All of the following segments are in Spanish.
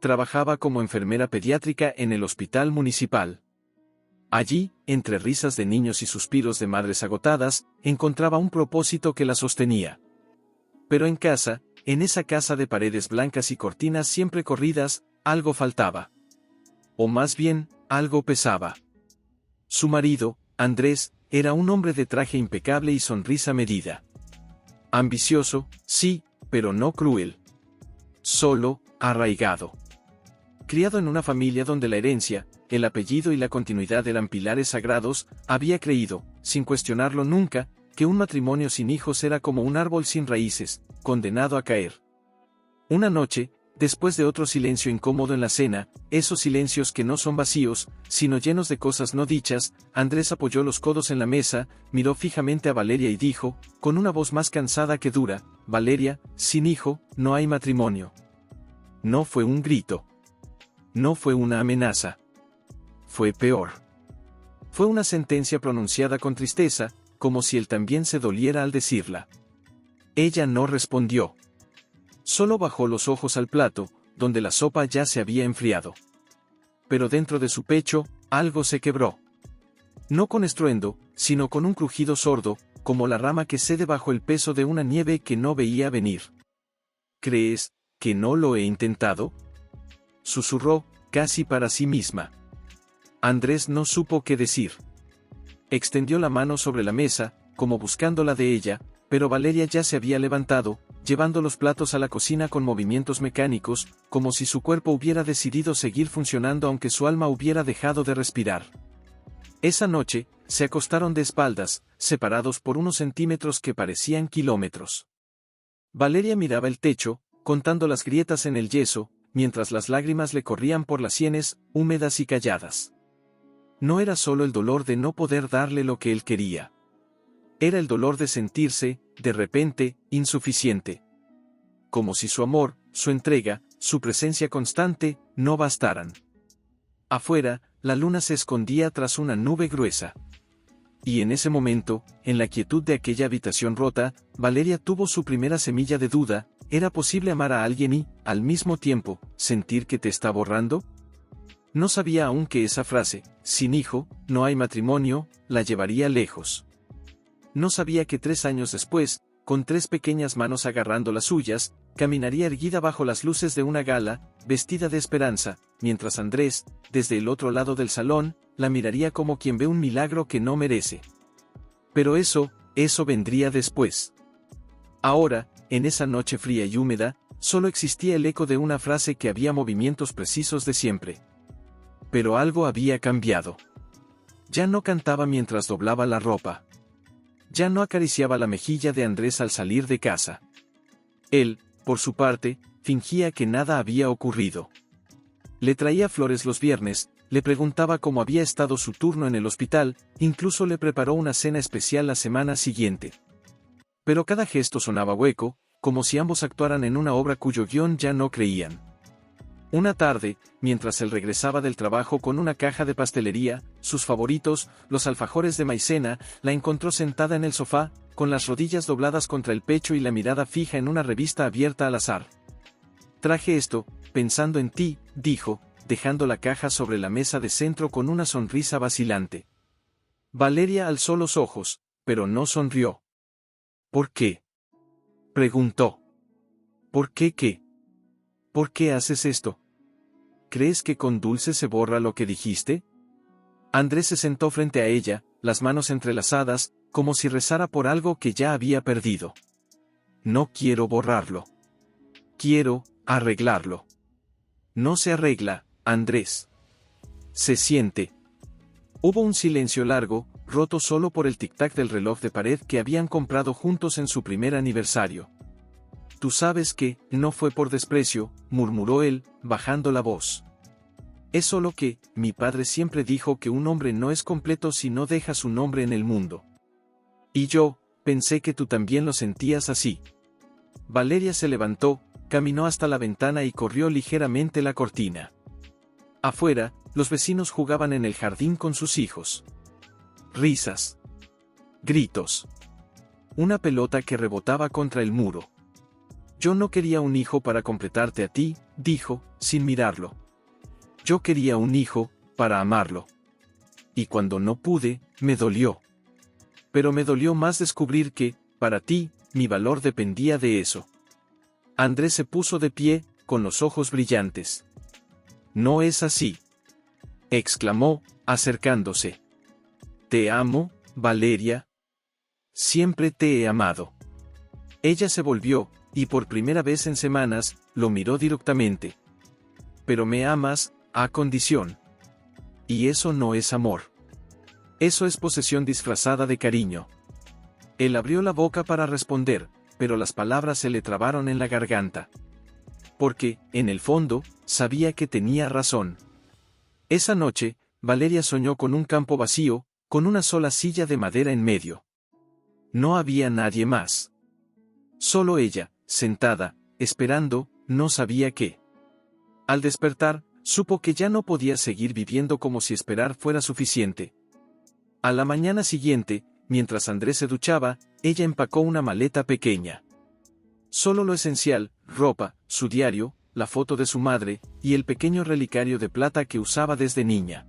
Trabajaba como enfermera pediátrica en el hospital municipal. Allí, entre risas de niños y suspiros de madres agotadas, encontraba un propósito que la sostenía. Pero en casa, en esa casa de paredes blancas y cortinas siempre corridas, algo faltaba. O más bien, algo pesaba. Su marido, Andrés, era un hombre de traje impecable y sonrisa medida. Ambicioso, sí, pero no cruel. Solo, arraigado. Criado en una familia donde la herencia, el apellido y la continuidad eran pilares sagrados, había creído, sin cuestionarlo nunca, que un matrimonio sin hijos era como un árbol sin raíces, condenado a caer. Una noche, después de otro silencio incómodo en la cena, esos silencios que no son vacíos, sino llenos de cosas no dichas, Andrés apoyó los codos en la mesa, miró fijamente a Valeria y dijo, con una voz más cansada que dura, Valeria, sin hijo, no hay matrimonio. No fue un grito. No fue una amenaza. Fue peor. Fue una sentencia pronunciada con tristeza, como si él también se doliera al decirla. Ella no respondió. Solo bajó los ojos al plato, donde la sopa ya se había enfriado. Pero dentro de su pecho, algo se quebró. No con estruendo, sino con un crujido sordo, como la rama que cede bajo el peso de una nieve que no veía venir. ¿Crees que no lo he intentado?, susurró, casi para sí misma. Andrés no supo qué decir. Extendió la mano sobre la mesa, como buscando la de ella, pero Valeria ya se había levantado, llevando los platos a la cocina con movimientos mecánicos, como si su cuerpo hubiera decidido seguir funcionando aunque su alma hubiera dejado de respirar. Esa noche, se acostaron de espaldas, separados por unos centímetros que parecían kilómetros. Valeria miraba el techo, contando las grietas en el yeso, mientras las lágrimas le corrían por las sienes, húmedas y calladas. No era solo el dolor de no poder darle lo que él quería. Era el dolor de sentirse, de repente, insuficiente. Como si su amor, su entrega, su presencia constante, no bastaran. Afuera, la luna se escondía tras una nube gruesa. Y en ese momento, en la quietud de aquella habitación rota, Valeria tuvo su primera semilla de duda. ¿Era posible amar a alguien y, al mismo tiempo, sentir que te está borrando? No sabía aún que esa frase, sin hijo, no hay matrimonio, la llevaría lejos. No sabía que 3 años después, con 3 pequeñas manos agarrando las suyas, caminaría erguida bajo las luces de una gala, vestida de esperanza, mientras Andrés, desde el otro lado del salón, la miraría como quien ve un milagro que no merece. Pero eso vendría después. Ahora, en esa noche fría y húmeda, solo existía el eco de una frase que había movimientos precisos de siempre. Pero algo había cambiado. Ya no cantaba mientras doblaba la ropa. Ya no acariciaba la mejilla de Andrés al salir de casa. Él, por su parte, fingía que nada había ocurrido. Le traía flores los viernes, le preguntaba cómo había estado su turno en el hospital, incluso le preparó una cena especial la semana siguiente. Pero cada gesto sonaba hueco, como si ambos actuaran en una obra cuyo guión ya no creían. Una tarde, mientras él regresaba del trabajo con una caja de pastelería, sus favoritos, los alfajores de maicena, la encontró sentada en el sofá, con las rodillas dobladas contra el pecho y la mirada fija en una revista abierta al azar. Traje esto, pensando en ti, dijo, dejando la caja sobre la mesa de centro con una sonrisa vacilante. Valeria alzó los ojos, pero no sonrió. ¿Por qué?, preguntó. ¿Por qué qué? ¿Por qué haces esto? ¿Crees que con Dulce se borra lo que dijiste? Andrés se sentó frente a ella, las manos entrelazadas, como si rezara por algo que ya había perdido. No quiero borrarlo. Quiero arreglarlo. No se arregla, Andrés. Se siente. Hubo un silencio largo, roto solo por el tic-tac del reloj de pared que habían comprado juntos en su primer aniversario. Tú sabes que, no fue por desprecio, murmuró él, bajando la voz. Es solo que, mi padre siempre dijo que un hombre no es completo si no deja su nombre en el mundo. Y yo, pensé que tú también lo sentías así. Valeria se levantó, caminó hasta la ventana y corrió ligeramente la cortina. Afuera, los vecinos jugaban en el jardín con sus hijos. Risas. Gritos. Una pelota que rebotaba contra el muro. Yo no quería un hijo para completarte a ti, dijo, sin mirarlo. Yo quería un hijo, para amarlo. Y cuando no pude, me dolió. Pero me dolió más descubrir que, para ti, mi valor dependía de eso. Andrés se puso de pie, con los ojos brillantes. No es así, exclamó, acercándose. Te amo, Valeria. Siempre te he amado. Ella se volvió, y por primera vez en semanas, lo miró directamente. Pero me amas, a condición. Y eso no es amor. Eso es posesión disfrazada de cariño. Él abrió la boca para responder, pero las palabras se le trabaron en la garganta. Porque, en el fondo, sabía que tenía razón. Esa noche, Valeria soñó con un campo vacío, con una sola silla de madera en medio. No había nadie más. Solo ella, sentada, esperando, no sabía qué. Al despertar, supo que ya no podía seguir viviendo como si esperar fuera suficiente. A la mañana siguiente, mientras Andrés se duchaba, ella empacó una maleta pequeña. Solo lo esencial, ropa, su diario, la foto de su madre, y el pequeño relicario de plata que usaba desde niña.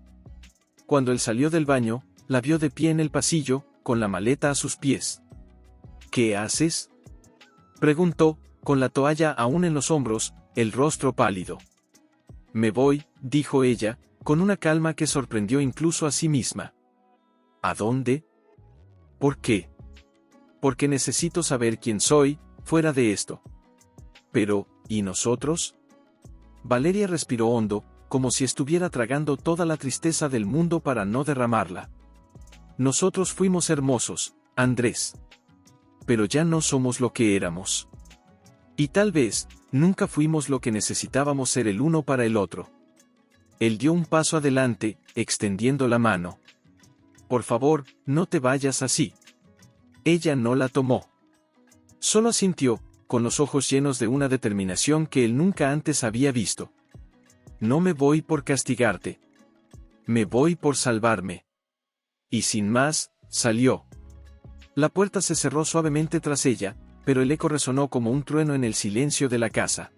Cuando él salió del baño, la vio de pie en el pasillo, con la maleta a sus pies. ¿Qué haces?, preguntó, con la toalla aún en los hombros, el rostro pálido. Me voy, dijo ella, con una calma que sorprendió incluso a sí misma. ¿A dónde? ¿Por qué? Porque necesito saber quién soy, fuera de esto. Pero, ¿y nosotros? Valeria respiró hondo, como si estuviera tragando toda la tristeza del mundo para no derramarla. Nosotros fuimos hermosos, Andrés. Pero ya no somos lo que éramos. Y tal vez, nunca fuimos lo que necesitábamos ser el uno para el otro. Él dio un paso adelante, extendiendo la mano. Por favor, no te vayas así. Ella no la tomó. Solo asintió, con los ojos llenos de una determinación que él nunca antes había visto. No me voy por castigarte. Me voy por salvarme. Y sin más, salió. La puerta se cerró suavemente tras ella, pero el eco resonó como un trueno en el silencio de la casa.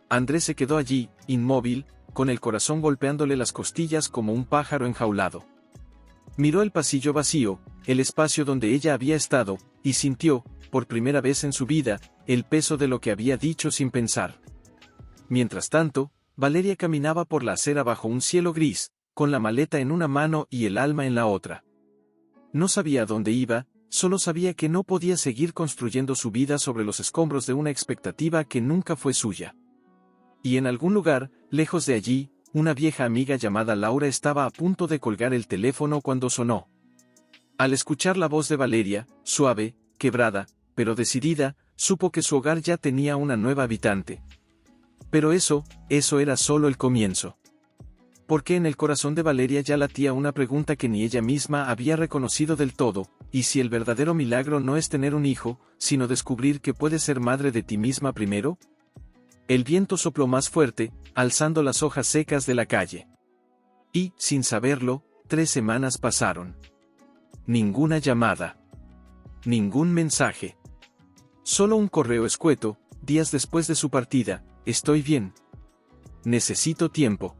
Andrés se quedó allí, inmóvil, con el corazón golpeándole las costillas como un pájaro enjaulado. Miró el pasillo vacío, el espacio donde ella había estado, y sintió, por primera vez en su vida, el peso de lo que había dicho sin pensar. Mientras tanto, Valeria caminaba por la acera bajo un cielo gris, con la maleta en una mano y el alma en la otra. No sabía a dónde iba, solo sabía que no podía seguir construyendo su vida sobre los escombros de una expectativa que nunca fue suya. Y en algún lugar, lejos de allí, una vieja amiga llamada Laura estaba a punto de colgar el teléfono cuando sonó. Al escuchar la voz de Valeria, suave, quebrada, pero decidida, supo que su hogar ya tenía una nueva habitante. Pero eso era solo el comienzo. Porque en el corazón de Valeria ya latía una pregunta que ni ella misma había reconocido del todo, y si el verdadero milagro no es tener un hijo, sino descubrir que puedes ser madre de ti misma primero. El viento sopló más fuerte, alzando las hojas secas de la calle. Y, sin saberlo, 3 semanas pasaron. Ninguna llamada. Ningún mensaje. Solo un correo escueto, días después de su partida: estoy bien. Necesito tiempo.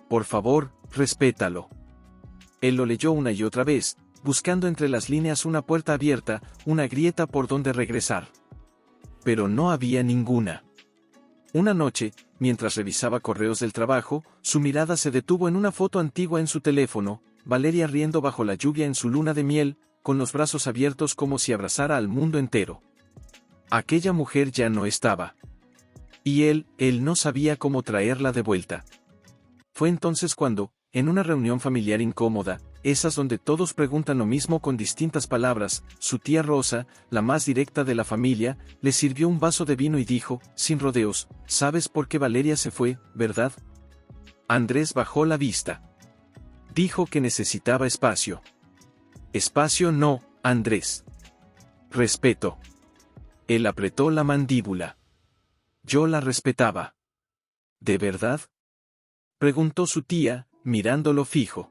Por favor, respétalo. Él lo leyó una y otra vez, buscando entre las líneas una puerta abierta, una grieta por donde regresar. Pero no había ninguna. Una noche, mientras revisaba correos del trabajo, su mirada se detuvo en una foto antigua en su teléfono, Valeria riendo bajo la lluvia en su luna de miel, con los brazos abiertos como si abrazara al mundo entero. Aquella mujer ya no estaba. Y él no sabía cómo traerla de vuelta. Fue entonces cuando, en una reunión familiar incómoda, esas donde todos preguntan lo mismo con distintas palabras, su tía Rosa, la más directa de la familia, le sirvió un vaso de vino y dijo, sin rodeos: ¿sabes por qué Valeria se fue, verdad? Andrés bajó la vista. Dijo que necesitaba espacio. Espacio no, Andrés. Respeto. Él apretó la mandíbula. Yo la respetaba. ¿De verdad?, preguntó su tía, mirándolo fijo.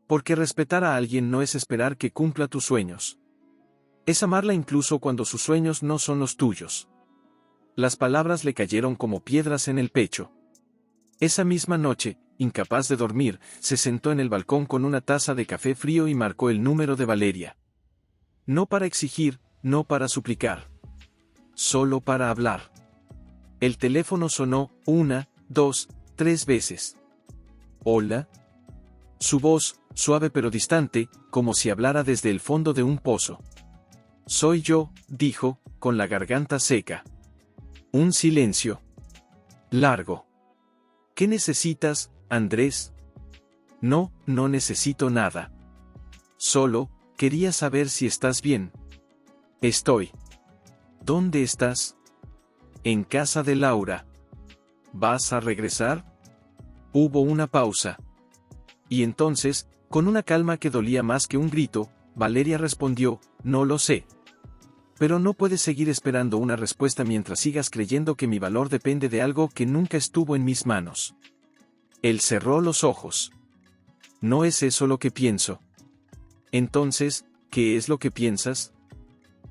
Porque respetar a alguien no es esperar que cumpla tus sueños. Es amarla incluso cuando sus sueños no son los tuyos. Las palabras le cayeron como piedras en el pecho. Esa misma noche, incapaz de dormir, se sentó en el balcón con una taza de café frío y marcó el número de Valeria. No para exigir, no para suplicar. Solo para hablar. El teléfono sonó 1, 2, 3 veces. ¿Hola? Su voz, suave pero distante, como si hablara desde el fondo de un pozo. Soy yo, dijo, con la garganta seca. Un silencio. Largo. ¿Qué necesitas, Andrés? No, no necesito nada. Solo, quería saber si estás bien. Estoy. ¿Dónde estás? En casa de Laura. ¿Vas a regresar? Hubo una pausa. Y entonces, con una calma que dolía más que un grito, Valeria respondió, no lo sé. Pero no puedes seguir esperando una respuesta mientras sigas creyendo que mi valor depende de algo que nunca estuvo en mis manos. Él cerró los ojos. No es eso lo que pienso. Entonces, ¿qué es lo que piensas?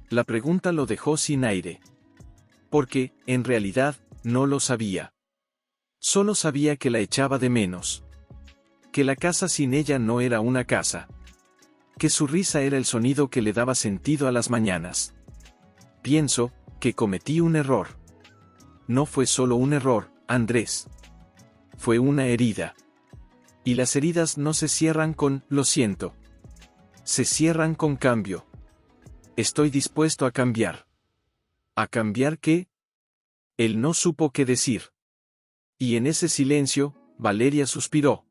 La pregunta lo dejó sin aire. Porque, en realidad, no lo sabía. Solo sabía que la echaba de menos. Que la casa sin ella no era una casa. Que su risa era el sonido que le daba sentido a las mañanas. Pienso que cometí un error. No fue solo un error, Andrés. Fue una herida. Y las heridas no se cierran con "lo siento". Se cierran con cambio. Estoy dispuesto a cambiar. ¿A cambiar qué? Él no supo qué decir. Y en ese silencio, Valeria suspiró.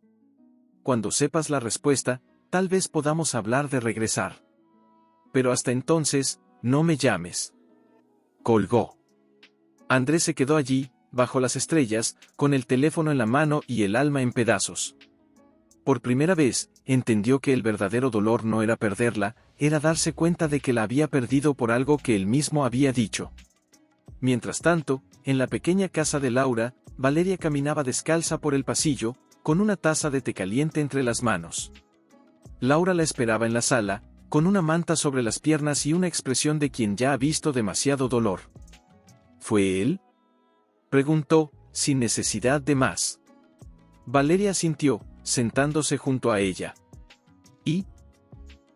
Cuando sepas la respuesta, tal vez podamos hablar de regresar. Pero hasta entonces, no me llames. Colgó. Andrés se quedó allí, bajo las estrellas, con el teléfono en la mano y el alma en pedazos. Por primera vez, entendió que el verdadero dolor no era perderla, era darse cuenta de que la había perdido por algo que él mismo había dicho. Mientras tanto, en la pequeña casa de Laura, Valeria caminaba descalza por el pasillo, con una taza de té caliente entre las manos. Laura la esperaba en la sala, con una manta sobre las piernas y una expresión de quien ya ha visto demasiado dolor. ¿Fue él?, preguntó, sin necesidad de más. Valeria asintió, sentándose junto a ella. ¿Y?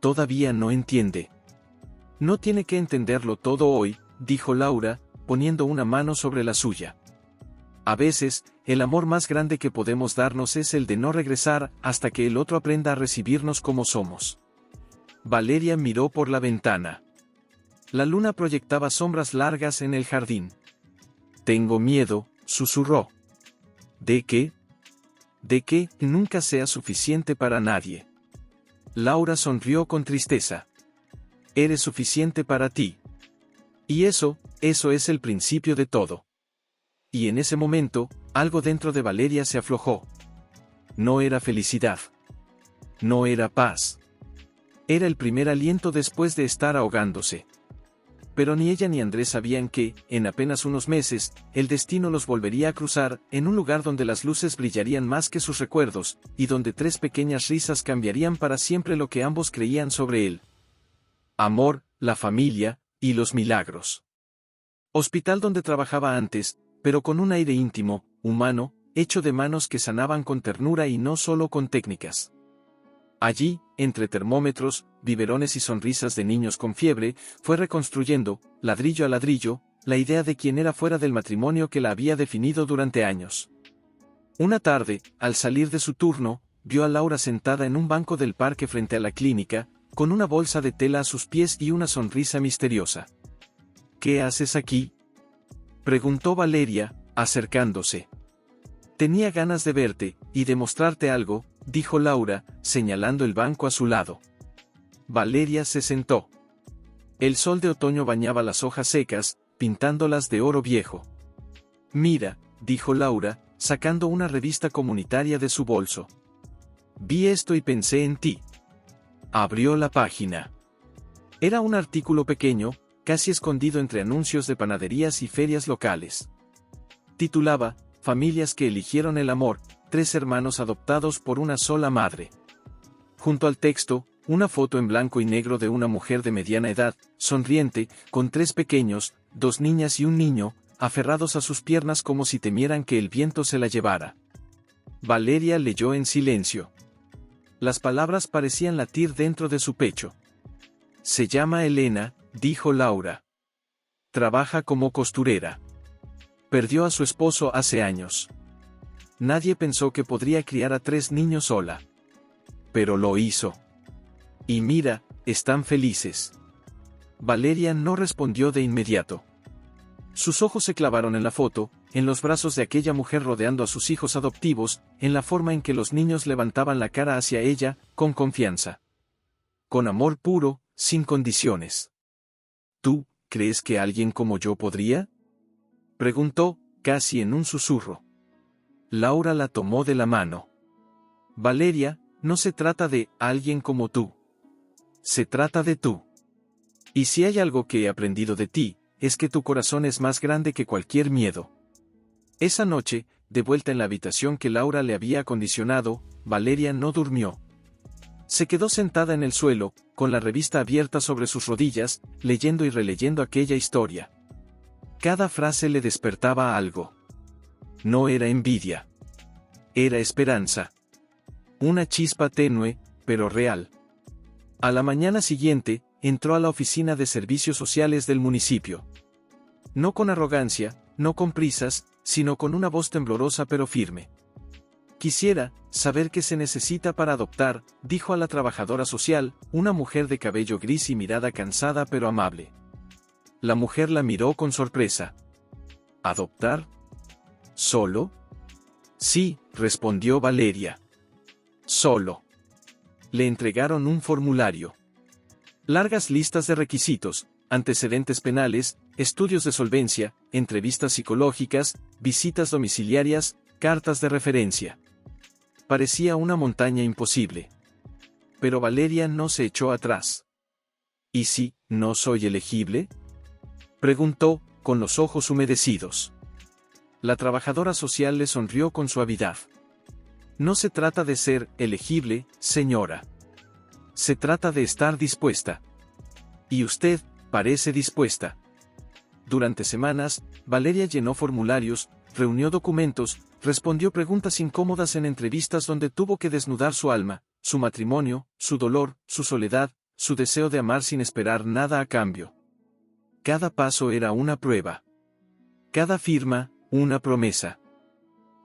Todavía no entiende. No tiene que entenderlo todo hoy, dijo Laura, poniendo una mano sobre la suya. A veces, el amor más grande que podemos darnos es el de no regresar hasta que el otro aprenda a recibirnos como somos. Valeria miró por la ventana. La luna proyectaba sombras largas en el jardín. Tengo miedo, susurró. ¿De qué? De que nunca sea suficiente para nadie. Laura sonrió con tristeza. Eres suficiente para ti. Y eso es el principio de todo. Y en ese momento, algo dentro de Valeria se aflojó. No era felicidad. No era paz. Era el primer aliento después de estar ahogándose. Pero ni ella ni Andrés sabían que, en apenas unos meses, el destino los volvería a cruzar, en un lugar donde las luces brillarían más que sus recuerdos, y donde 3 pequeñas risas cambiarían para siempre lo que ambos creían sobre él. Amor, la familia, y los milagros. Hospital donde trabajaba antes, pero con un aire íntimo, humano, hecho de manos que sanaban con ternura y no solo con técnicas. Allí, entre termómetros, biberones y sonrisas de niños con fiebre, fue reconstruyendo, ladrillo a ladrillo, la idea de quién era fuera del matrimonio que la había definido durante años. Una tarde, al salir de su turno, vio a Laura sentada en un banco del parque frente a la clínica, con una bolsa de tela a sus pies y una sonrisa misteriosa. ¿Qué haces aquí?, preguntó Valeria, acercándose. Tenía ganas de verte, y de mostrarte algo, dijo Laura, señalando el banco a su lado. Valeria se sentó. El sol de otoño bañaba las hojas secas, pintándolas de oro viejo. Mira, dijo Laura, sacando una revista comunitaria de su bolso. Vi esto y pensé en ti. Abrió la página. Era un artículo pequeño, casi escondido entre anuncios de panaderías y ferias locales. Titulaba, Familias que eligieron el amor, 3 hermanos adoptados por una sola madre. Junto al texto, una foto en blanco y negro de una mujer de mediana edad, sonriente, con 3 pequeños, 2 niñas y un niño, aferrados a sus piernas como si temieran que el viento se la llevara. Valeria leyó en silencio. Las palabras parecían latir dentro de su pecho. Se llama Elena, dijo Laura. Trabaja como costurera. Perdió a su esposo hace años. Nadie pensó que podría criar a 3 niños sola. Pero lo hizo. Y mira, están felices. Valeria no respondió de inmediato. Sus ojos se clavaron en la foto, en los brazos de aquella mujer rodeando a sus hijos adoptivos, en la forma en que los niños levantaban la cara hacia ella, con confianza. Con amor puro, sin condiciones. ¿Tú, crees que alguien como yo podría? Preguntó, casi en un susurro. Laura la tomó de la mano. Valeria, no se trata de alguien como tú. Se trata de tú. Y si hay algo que he aprendido de ti, es que tu corazón es más grande que cualquier miedo. Esa noche, de vuelta en la habitación que Laura le había acondicionado, Valeria no durmió. Se quedó sentada en el suelo, con la revista abierta sobre sus rodillas, leyendo y releyendo aquella historia. Cada frase le despertaba algo. No era envidia. Era esperanza. Una chispa tenue, pero real. A la mañana siguiente, entró a la oficina de servicios sociales del municipio. No con arrogancia, no con prisas, sino con una voz temblorosa pero firme. Quisiera saber qué se necesita para adoptar, dijo a la trabajadora social, una mujer de cabello gris y mirada cansada pero amable. La mujer la miró con sorpresa. ¿Adoptar? ¿Solo? Sí, respondió Valeria. Solo. Le entregaron un formulario. Largas listas de requisitos, antecedentes penales, estudios de solvencia, entrevistas psicológicas, visitas domiciliarias, cartas de referencia. Parecía una montaña imposible. Pero Valeria no se echó atrás. ¿Y si no soy elegible?, preguntó, con los ojos humedecidos. La trabajadora social le sonrió con suavidad. No se trata de ser elegible, señora. Se trata de estar dispuesta. Y usted parece dispuesta. Durante semanas, Valeria llenó formularios, reunió documentos, respondió preguntas incómodas en entrevistas donde tuvo que desnudar su alma, su matrimonio, su dolor, su soledad, su deseo de amar sin esperar nada a cambio. Cada paso era una prueba. Cada firma, una promesa.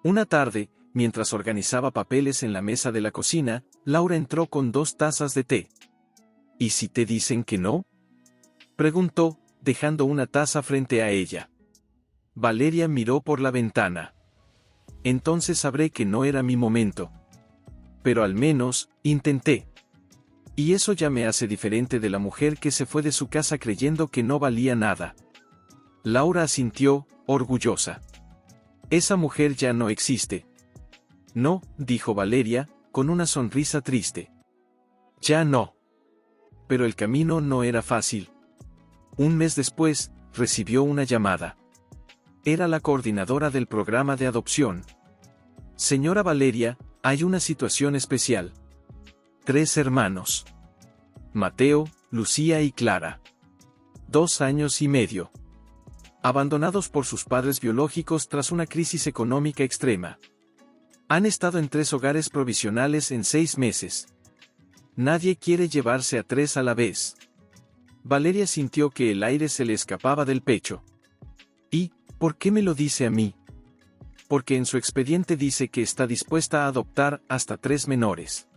Una tarde, mientras organizaba papeles en la mesa de la cocina, Laura entró con 2 tazas de té. ¿Y si te dicen que no?, preguntó, dejando una taza frente a ella. Valeria miró por la ventana. Entonces sabré que no era mi momento. Pero al menos, intenté. Y eso ya me hace diferente de la mujer que se fue de su casa creyendo que no valía nada. Laura asintió, orgullosa. Esa mujer ya no existe. No, dijo Valeria, con una sonrisa triste. Ya no. Pero el camino no era fácil. Un mes después, recibió una llamada. Era la coordinadora del programa de adopción. Señora Valeria, hay una situación especial. 3 hermanos. Mateo, Lucía y Clara. 2 años y medio. Abandonados por sus padres biológicos tras una crisis económica extrema. Han estado en 3 hogares provisionales en 6 meses. Nadie quiere llevarse a 3 a la vez. Valeria sintió que el aire se le escapaba del pecho. ¿Y por qué me lo dice a mí? Porque en su expediente dice que está dispuesta a adoptar hasta 3 menores.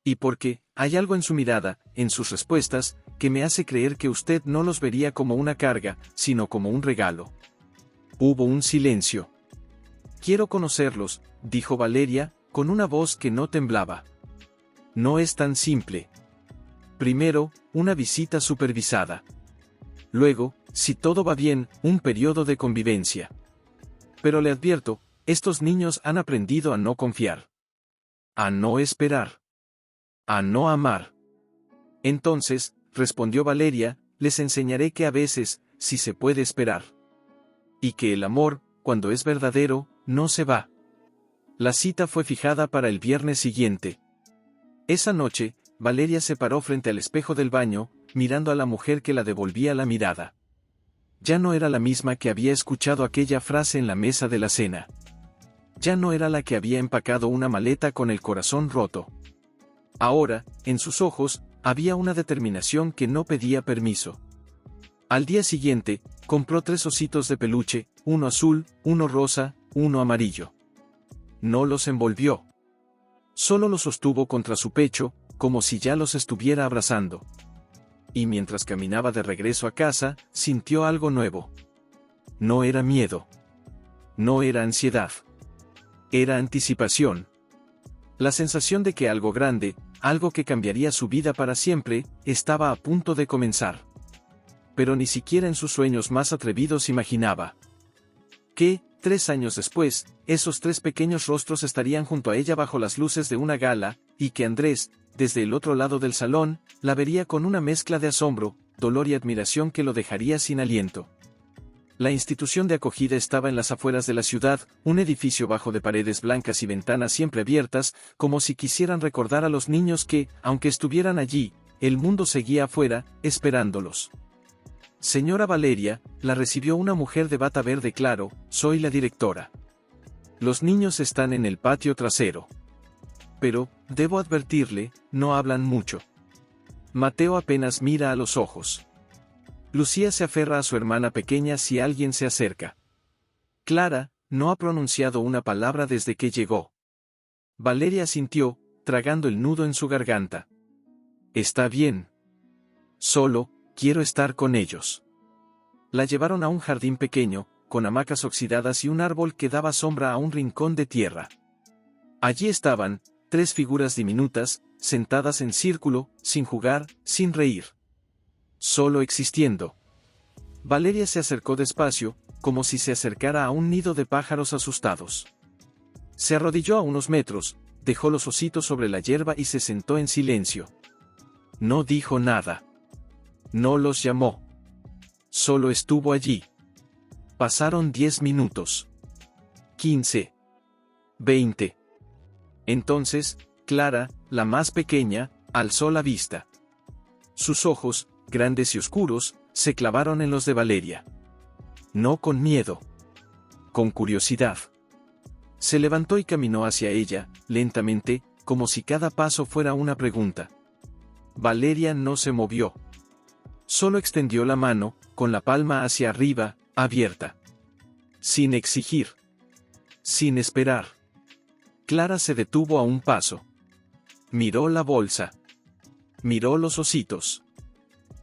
Y porque hay algo en su mirada, en sus respuestas, que me hace creer que usted no los vería como una carga, sino como un regalo. Hubo un silencio. Quiero conocerlos, dijo Valeria, con una voz que no temblaba. No es tan simple. Primero, una visita supervisada. Luego, si todo va bien, un periodo de convivencia. Pero le advierto, estos niños han aprendido a no confiar. A no esperar. A no amar. Entonces, respondió Valeria, les enseñaré que a veces, sí se puede esperar. Y que el amor, cuando es verdadero, no se va. La cita fue fijada para el viernes siguiente. Esa noche, Valeria se paró frente al espejo del baño, mirando a la mujer que la devolvía la mirada. Ya no era la misma que había escuchado aquella frase en la mesa de la cena. Ya no era la que había empacado una maleta con el corazón roto. Ahora, en sus ojos, había una determinación que no pedía permiso. Al día siguiente, compró 3 ositos de peluche, uno azul, uno rosa, uno amarillo. No los envolvió. Solo los sostuvo contra su pecho, como si ya los estuviera abrazando. Y mientras caminaba de regreso a casa, sintió algo nuevo. No era miedo. No era ansiedad. Era anticipación. La sensación de que algo grande, algo que cambiaría su vida para siempre, estaba a punto de comenzar. Pero ni siquiera en sus sueños más atrevidos imaginaba que, 3 años después, esos 3 pequeños rostros estarían junto a ella bajo las luces de una gala, y que Andrés, desde el otro lado del salón, la vería con una mezcla de asombro, dolor y admiración que lo dejaría sin aliento. La institución de acogida estaba en las afueras de la ciudad, un edificio bajo de paredes blancas y ventanas siempre abiertas, como si quisieran recordar a los niños que, aunque estuvieran allí, el mundo seguía afuera, esperándolos. Señora Valeria, la recibió una mujer de bata verde claro, soy la directora. Los niños están en el patio trasero. Pero, debo advertirle, no hablan mucho. Mateo apenas mira a los ojos. Lucía se aferra a su hermana pequeña si alguien se acerca. Clara, no ha pronunciado una palabra desde que llegó. Valeria asintió, tragando el nudo en su garganta. Está bien. Solo, quiero estar con ellos. La llevaron a un jardín pequeño, con hamacas oxidadas y un árbol que daba sombra a un rincón de tierra. Allí estaban, 3 figuras diminutas, sentadas en círculo, sin jugar, sin reír. Solo existiendo. Valeria se acercó despacio, como si se acercara a un nido de pájaros asustados. Se arrodilló a unos metros, dejó los ositos sobre la hierba y se sentó en silencio. No dijo nada. No los llamó. Solo estuvo allí. Pasaron 10 minutos. 15. 20. Entonces, Clara, la más pequeña, alzó la vista. Sus ojos, grandes y oscuros, se clavaron en los de Valeria. No con miedo. Con curiosidad. Se levantó y caminó hacia ella, lentamente, como si cada paso fuera una pregunta. Valeria no se movió. Solo extendió la mano, con la palma hacia arriba, abierta. Sin exigir. Sin esperar. Clara se detuvo a un paso. Miró la bolsa. Miró los ositos.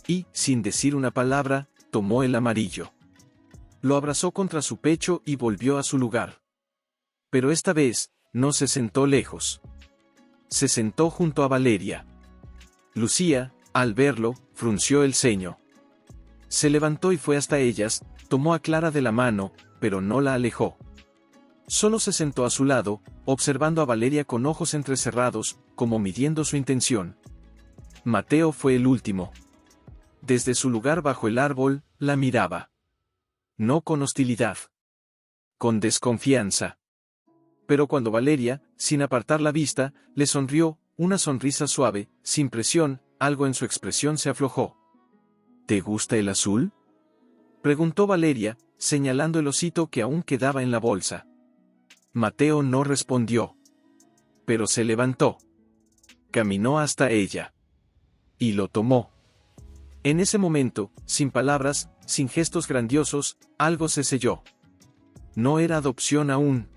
Y, sin decir una palabra, tomó el amarillo. Lo abrazó contra su pecho y volvió a su lugar. Pero esta vez, no se sentó lejos. Se sentó junto a Valeria. Lucía, al verlo, frunció el ceño. Se levantó y fue hasta ellas, tomó a Clara de la mano, pero no la alejó. Solo se sentó a su lado, observando a Valeria con ojos entrecerrados, como midiendo su intención. Mateo fue el último. Desde su lugar bajo el árbol, la miraba. No con hostilidad. Con desconfianza. Pero cuando Valeria, sin apartar la vista, le sonrió, una sonrisa suave, sin presión, algo en su expresión se aflojó. ¿Te gusta el azul?, preguntó Valeria, señalando el osito que aún quedaba en la bolsa. Mateo no respondió. Pero se levantó. Caminó hasta ella. Y lo tomó. En ese momento, sin palabras, sin gestos grandiosos, algo se selló. No era adopción aún.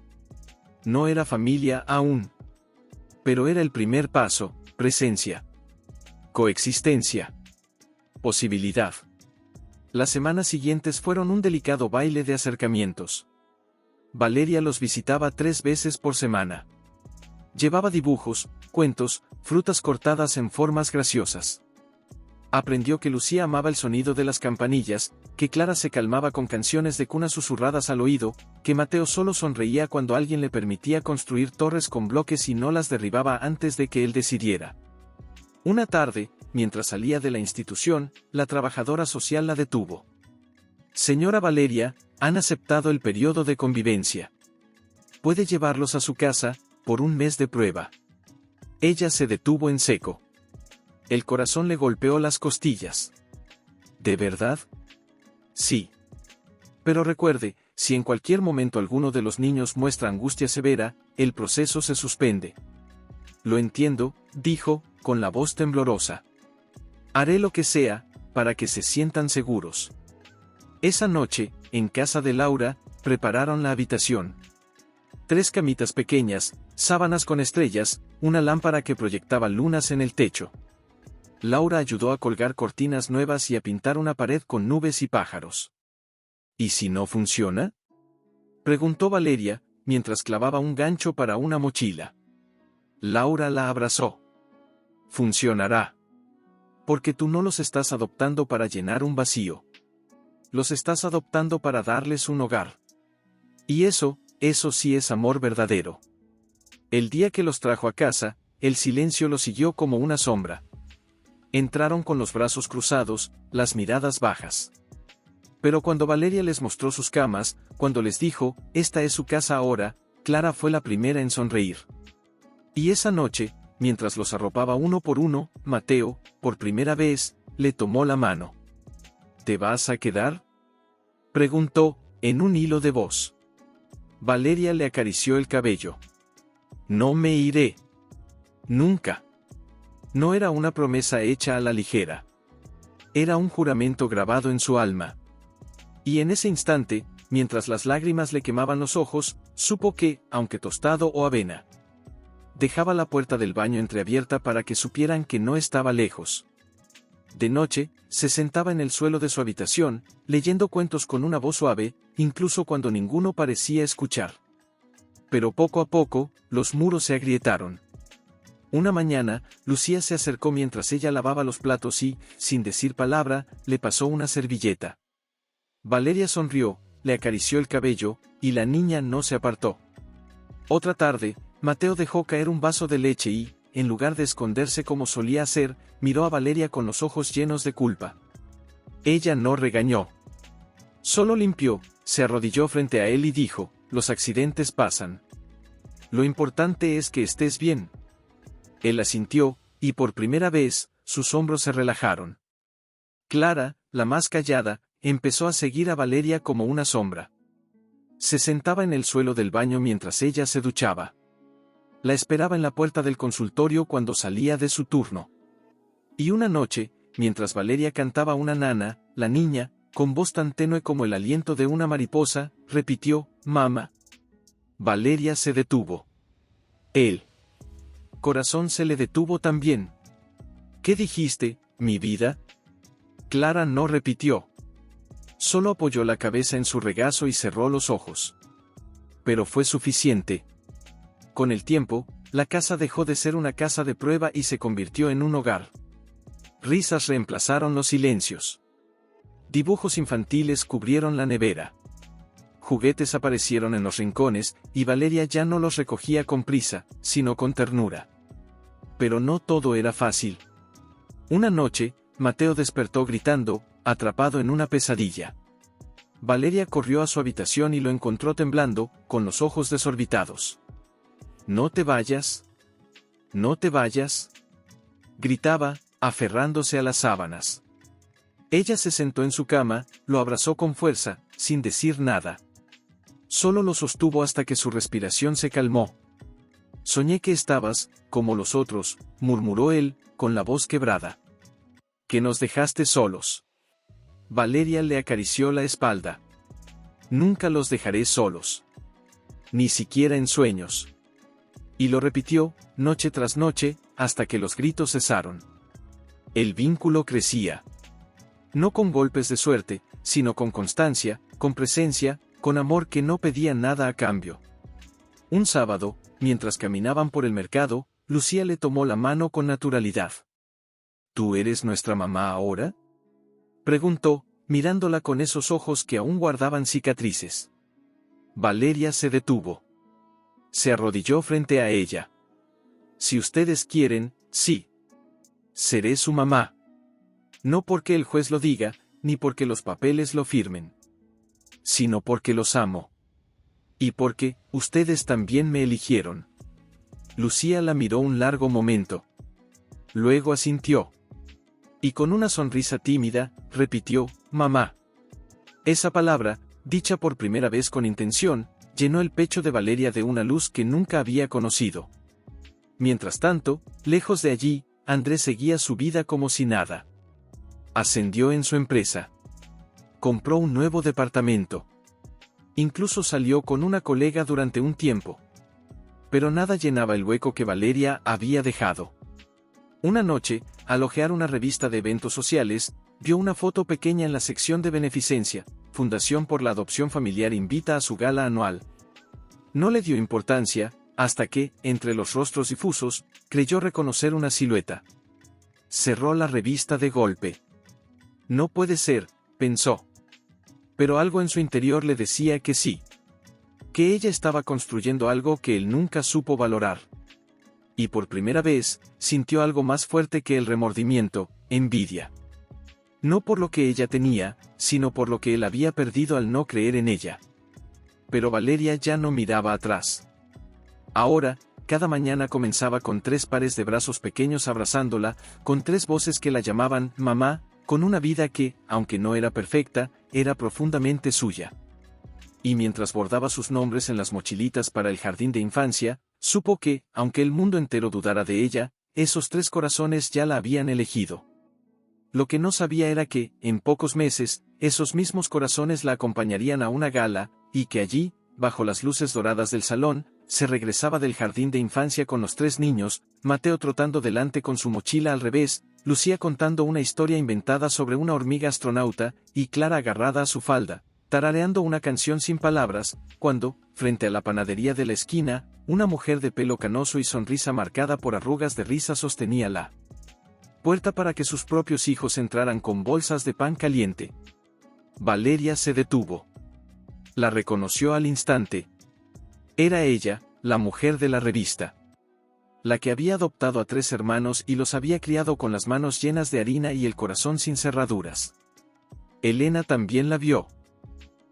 No era familia aún. Pero era el primer paso, presencia. Coexistencia. Posibilidad. Las semanas siguientes fueron un delicado baile de acercamientos. Valeria los visitaba 3 veces por semana. Llevaba dibujos, cuentos, frutas cortadas en formas graciosas. Aprendió que Lucía amaba el sonido de las campanillas, que Clara se calmaba con canciones de cuna susurradas al oído, que Mateo solo sonreía cuando alguien le permitía construir torres con bloques y no las derribaba antes de que él decidiera. Una tarde, mientras salía de la institución, la trabajadora social la detuvo. Señora Valeria, han aceptado el periodo de convivencia. Puede llevarlos a su casa, por un mes de prueba. Ella se detuvo en seco. El corazón le golpeó las costillas. ¿De verdad? Sí. Pero recuerde, si en cualquier momento alguno de los niños muestra angustia severa, el proceso se suspende. Lo entiendo, dijo, con la voz temblorosa. Haré lo que sea, para que se sientan seguros. Esa noche, en casa de Laura, prepararon la habitación. 3 camitas pequeñas, sábanas con estrellas, una lámpara que proyectaba lunas en el techo. Laura ayudó a colgar cortinas nuevas y a pintar una pared con nubes y pájaros. ¿Y si no funciona?, preguntó Valeria, mientras clavaba un gancho para una mochila. Laura la abrazó. Funcionará. Porque tú no los estás adoptando para llenar un vacío. Los estás adoptando para darles un hogar. Y eso sí es amor verdadero. El día que los trajo a casa, el silencio los siguió como una sombra. Entraron con los brazos cruzados, las miradas bajas. Pero cuando Valeria les mostró sus camas, cuando les dijo, esta es su casa ahora, Clara fue la primera en sonreír. Y esa noche, mientras los arropaba uno por uno, Mateo, por primera vez, le tomó la mano. ¿Te vas a quedar?, preguntó, en un hilo de voz. Valeria le acarició el cabello. No me iré. Nunca. No era una promesa hecha a la ligera. Era un juramento grabado en su alma. Y en ese instante, mientras las lágrimas le quemaban los ojos, supo que, aunque tostado o avena, dejaba la puerta del baño entreabierta para que supieran que no estaba lejos. De noche, se sentaba en el suelo de su habitación, leyendo cuentos con una voz suave, incluso cuando ninguno parecía escuchar. Pero poco a poco, los muros se agrietaron. Una mañana, Lucía se acercó mientras ella lavaba los platos y, sin decir palabra, le pasó una servilleta. Valeria sonrió, le acarició el cabello, y la niña no se apartó. Otra tarde, Mateo dejó caer un vaso de leche y, en lugar de esconderse como solía hacer, miró a Valeria con los ojos llenos de culpa. Ella no regañó. Solo limpió, se arrodilló frente a él y dijo, los accidentes pasan. Lo importante es que estés bien. Él asintió, y por primera vez, sus hombros se relajaron. Clara, la más callada, empezó a seguir a Valeria como una sombra. Se sentaba en el suelo del baño mientras ella se duchaba. La esperaba en la puerta del consultorio cuando salía de su turno. Y una noche, mientras Valeria cantaba una nana, la niña, con voz tan tenue como el aliento de una mariposa, repitió, «Mamá». Valeria se detuvo. El corazón se le detuvo también. «¿Qué dijiste, mi vida?». Clara no repitió. Solo apoyó la cabeza en su regazo y cerró los ojos. Pero fue suficiente. Con el tiempo, la casa dejó de ser una casa de prueba y se convirtió en un hogar. Risas reemplazaron los silencios. Dibujos infantiles cubrieron la nevera. Juguetes aparecieron en los rincones, y Valeria ya no los recogía con prisa, sino con ternura. Pero no todo era fácil. Una noche, Mateo despertó gritando, atrapado en una pesadilla. Valeria corrió a su habitación y lo encontró temblando, con los ojos desorbitados. «No te vayas. No te vayas», gritaba, aferrándose a las sábanas. Ella se sentó en su cama, lo abrazó con fuerza, sin decir nada. Solo lo sostuvo hasta que su respiración se calmó. «Soñé que estabas, como los otros», murmuró él, con la voz quebrada. «Que nos dejaste solos». Valeria le acarició la espalda. «Nunca los dejaré solos. Ni siquiera en sueños». Y lo repitió, noche tras noche, hasta que los gritos cesaron. El vínculo crecía. No con golpes de suerte, sino con constancia, con presencia, con amor que no pedía nada a cambio. Un sábado, mientras caminaban por el mercado, Lucía le tomó la mano con naturalidad. ¿Tú eres nuestra mamá ahora?, preguntó, mirándola con esos ojos que aún guardaban cicatrices. Valeria se detuvo. Se arrodilló frente a ella. «Si ustedes quieren, sí. Seré su mamá. No porque el juez lo diga, ni porque los papeles lo firmen. Sino porque los amo. Y porque, ustedes también me eligieron». Lucía la miró un largo momento. Luego asintió. Y con una sonrisa tímida, repitió, «Mamá». Esa palabra, dicha por primera vez con intención, llenó el pecho de Valeria de una luz que nunca había conocido. Mientras tanto, lejos de allí, Andrés seguía su vida como si nada. Ascendió en su empresa. Compró un nuevo departamento. Incluso salió con una colega durante un tiempo. Pero nada llenaba el hueco que Valeria había dejado. Una noche, al hojear una revista de eventos sociales, vio una foto pequeña en la sección de beneficencia. Fundación por la Adopción Familiar invita a su gala anual. No le dio importancia, hasta que, entre los rostros difusos, creyó reconocer una silueta. Cerró la revista de golpe. No puede ser, pensó. Pero algo en su interior le decía que sí. Que ella estaba construyendo algo que él nunca supo valorar. Y por primera vez, sintió algo más fuerte que el remordimiento, envidia. No por lo que ella tenía, sino por lo que él había perdido al no creer en ella. Pero Valeria ya no miraba atrás. Ahora, cada mañana comenzaba con 3 pares de brazos pequeños abrazándola, con 3 voces que la llamaban mamá, con una vida que, aunque no era perfecta, era profundamente suya. Y mientras bordaba sus nombres en las mochilitas para el jardín de infancia, supo que, aunque el mundo entero dudara de ella, esos 3 corazones ya la habían elegido. Lo que no sabía era que, en pocos meses, esos mismos corazones la acompañarían a una gala, y que allí, bajo las luces doradas del salón, se regresaba del jardín de infancia con los 3 niños, Mateo trotando delante con su mochila al revés, Lucía contando una historia inventada sobre una hormiga astronauta, y Clara agarrada a su falda, tarareando una canción sin palabras, cuando, frente a la panadería de la esquina, una mujer de pelo canoso y sonrisa marcada por arrugas de risa sostenía la puerta para que sus propios hijos entraran con bolsas de pan caliente. Valeria se detuvo. La reconoció al instante. Era ella, la mujer de la revista. La que había adoptado a 3 hermanos y los había criado con las manos llenas de harina y el corazón sin cerraduras. Elena también la vio.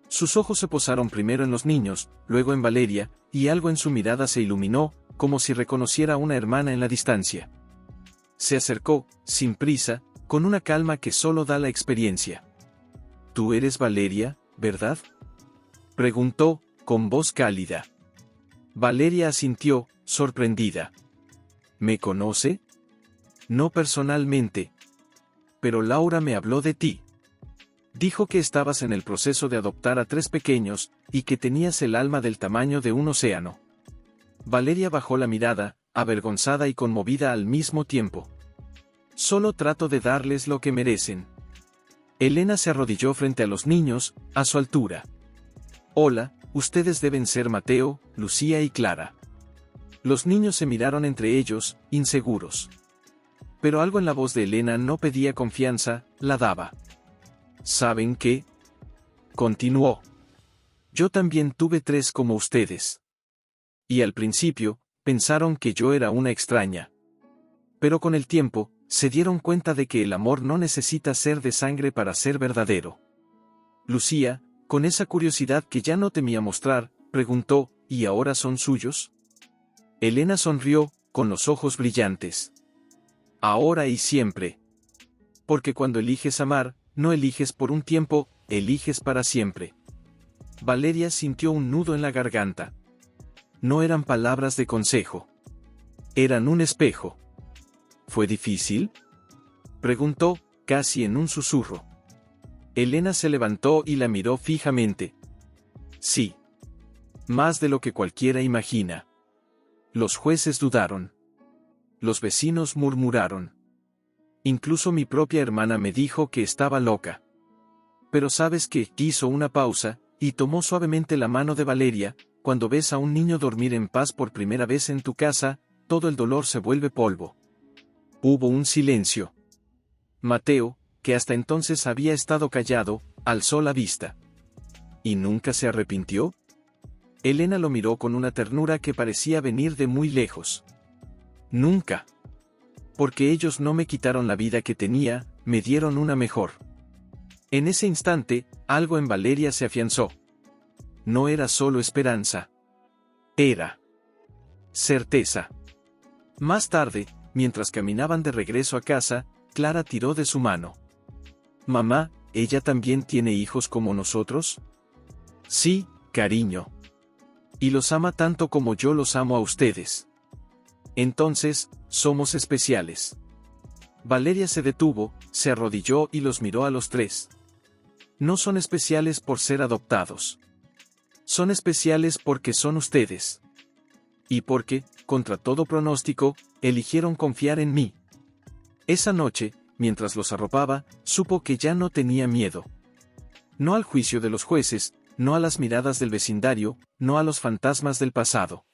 Sus ojos se posaron primero en los niños, luego en Valeria, y algo en su mirada se iluminó, como si reconociera a una hermana en la distancia. Se acercó, sin prisa, con una calma que solo da la experiencia. «¿Tú eres Valeria, verdad?», preguntó, con voz cálida. Valeria asintió, sorprendida. «¿Me conoce?». «No personalmente. Pero Laura me habló de ti. Dijo que estabas en el proceso de adoptar a 3 pequeños, y que tenías el alma del tamaño de un océano». Valeria bajó la mirada, avergonzada y conmovida al mismo tiempo. «Solo trato de darles lo que merecen». Elena se arrodilló frente a los niños, a su altura. «Hola, ustedes deben ser Mateo, Lucía y Clara». Los niños se miraron entre ellos, inseguros. Pero algo en la voz de Elena no pedía confianza, la daba. «¿Saben qué?», continuó. «Yo también tuve 3 como ustedes. Y al principio, pensaron que yo era una extraña. Pero con el tiempo, se dieron cuenta de que el amor no necesita ser de sangre para ser verdadero». Lucía, con esa curiosidad que ya no temía mostrar, preguntó, «¿Y ahora son suyos?». Elena sonrió, con los ojos brillantes. «Ahora y siempre. Porque cuando eliges amar, no eliges por un tiempo, eliges para siempre». Valeria sintió un nudo en la garganta. No eran palabras de consejo. Eran un espejo. «¿Fue difícil?», preguntó, casi en un susurro. Elena se levantó y la miró fijamente. «Sí. Más de lo que cualquiera imagina». Los jueces dudaron. Los vecinos murmuraron. Incluso mi propia hermana me dijo que estaba loca. Pero sabes que, hizo una pausa, y tomó suavemente la mano de Valeria. Cuando ves a un niño dormir en paz por primera vez en tu casa, todo el dolor se vuelve polvo. Hubo un silencio. Mateo, que hasta entonces había estado callado, alzó la vista. ¿Y nunca se arrepintió?». Elena lo miró con una ternura que parecía venir de muy lejos. «Nunca. Porque ellos no me quitaron la vida que tenía, me dieron una mejor». En ese instante, algo en Valeria se afianzó. No era solo esperanza. Era certeza. Más tarde, mientras caminaban de regreso a casa, Clara tiró de su mano. «Mamá, ¿ella también tiene hijos como nosotros?». Sí, cariño. Y los ama tanto como yo los amo a ustedes. Entonces, somos especiales. Valeria se detuvo, se arrodilló y los miró a los tres. No son especiales por ser adoptados. Son especiales porque son ustedes. Y porque, contra todo pronóstico, eligieron confiar en mí. Esa noche, mientras los arropaba, supo que ya no tenía miedo. No al juicio de los jueces, no a las miradas del vecindario, no a los fantasmas del pasado.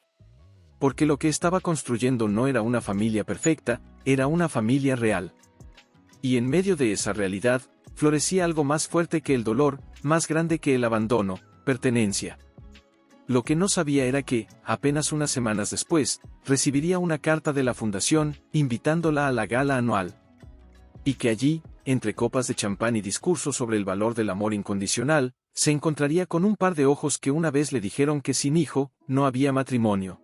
Porque lo que estaba construyendo no era una familia perfecta, era una familia real. Y en medio de esa realidad, florecía algo más fuerte que el dolor, más grande que el abandono, pertenencia. Lo que no sabía era que, apenas unas semanas después, recibiría una carta de la fundación, invitándola a la gala anual. Y que allí, entre copas de champán y discursos sobre el valor del amor incondicional, se encontraría con un par de ojos que una vez le dijeron que sin hijo, no había matrimonio.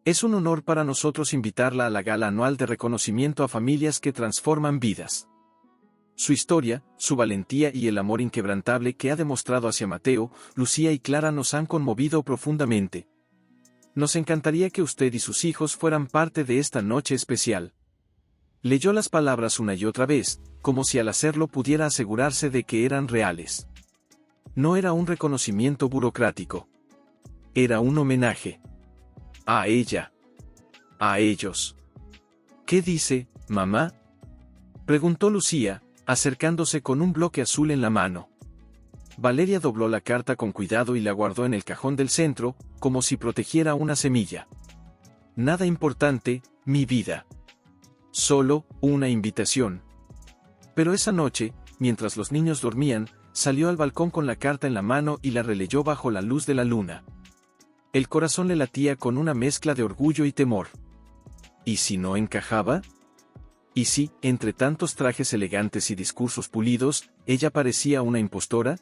Es un honor para nosotros invitarla a la gala anual de reconocimiento a familias que transforman vidas. Su historia, su valentía y el amor inquebrantable que ha demostrado hacia Mateo, Lucía y Clara nos han conmovido profundamente. Nos encantaría que usted y sus hijos fueran parte de esta noche especial. Leyó las palabras una y otra vez, como si al hacerlo pudiera asegurarse de que eran reales. No era un reconocimiento burocrático. Era un homenaje. A ella. A ellos. ¿Qué dice, mamá? Preguntó Lucía, acercándose con un bloque azul en la mano. Valeria dobló la carta con cuidado y la guardó en el cajón del centro, como si protegiera una semilla. Nada importante, mi vida. Solo, una invitación. Pero esa noche, mientras los niños dormían, salió al balcón con la carta en la mano y la releyó bajo la luz de la luna. El corazón le latía con una mezcla de orgullo y temor. ¿Y si no encajaba? ¿Y si, entre tantos trajes elegantes y discursos pulidos, ella parecía una impostora?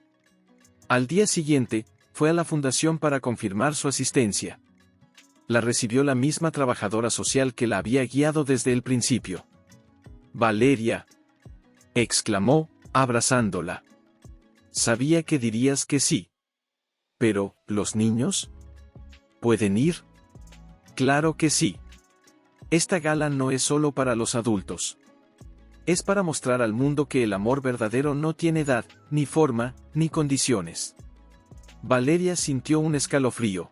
Al día siguiente, fue a la fundación para confirmar su asistencia. La recibió la misma trabajadora social que la había guiado desde el principio. «Valeria», exclamó, abrazándola. «Sabía que dirías que sí. Pero, ¿los niños? ¿Pueden ir?» «Claro que sí. Esta gala no es solo para los adultos. Es para mostrar al mundo que el amor verdadero no tiene edad, ni forma, ni condiciones». Valeria sintió un escalofrío.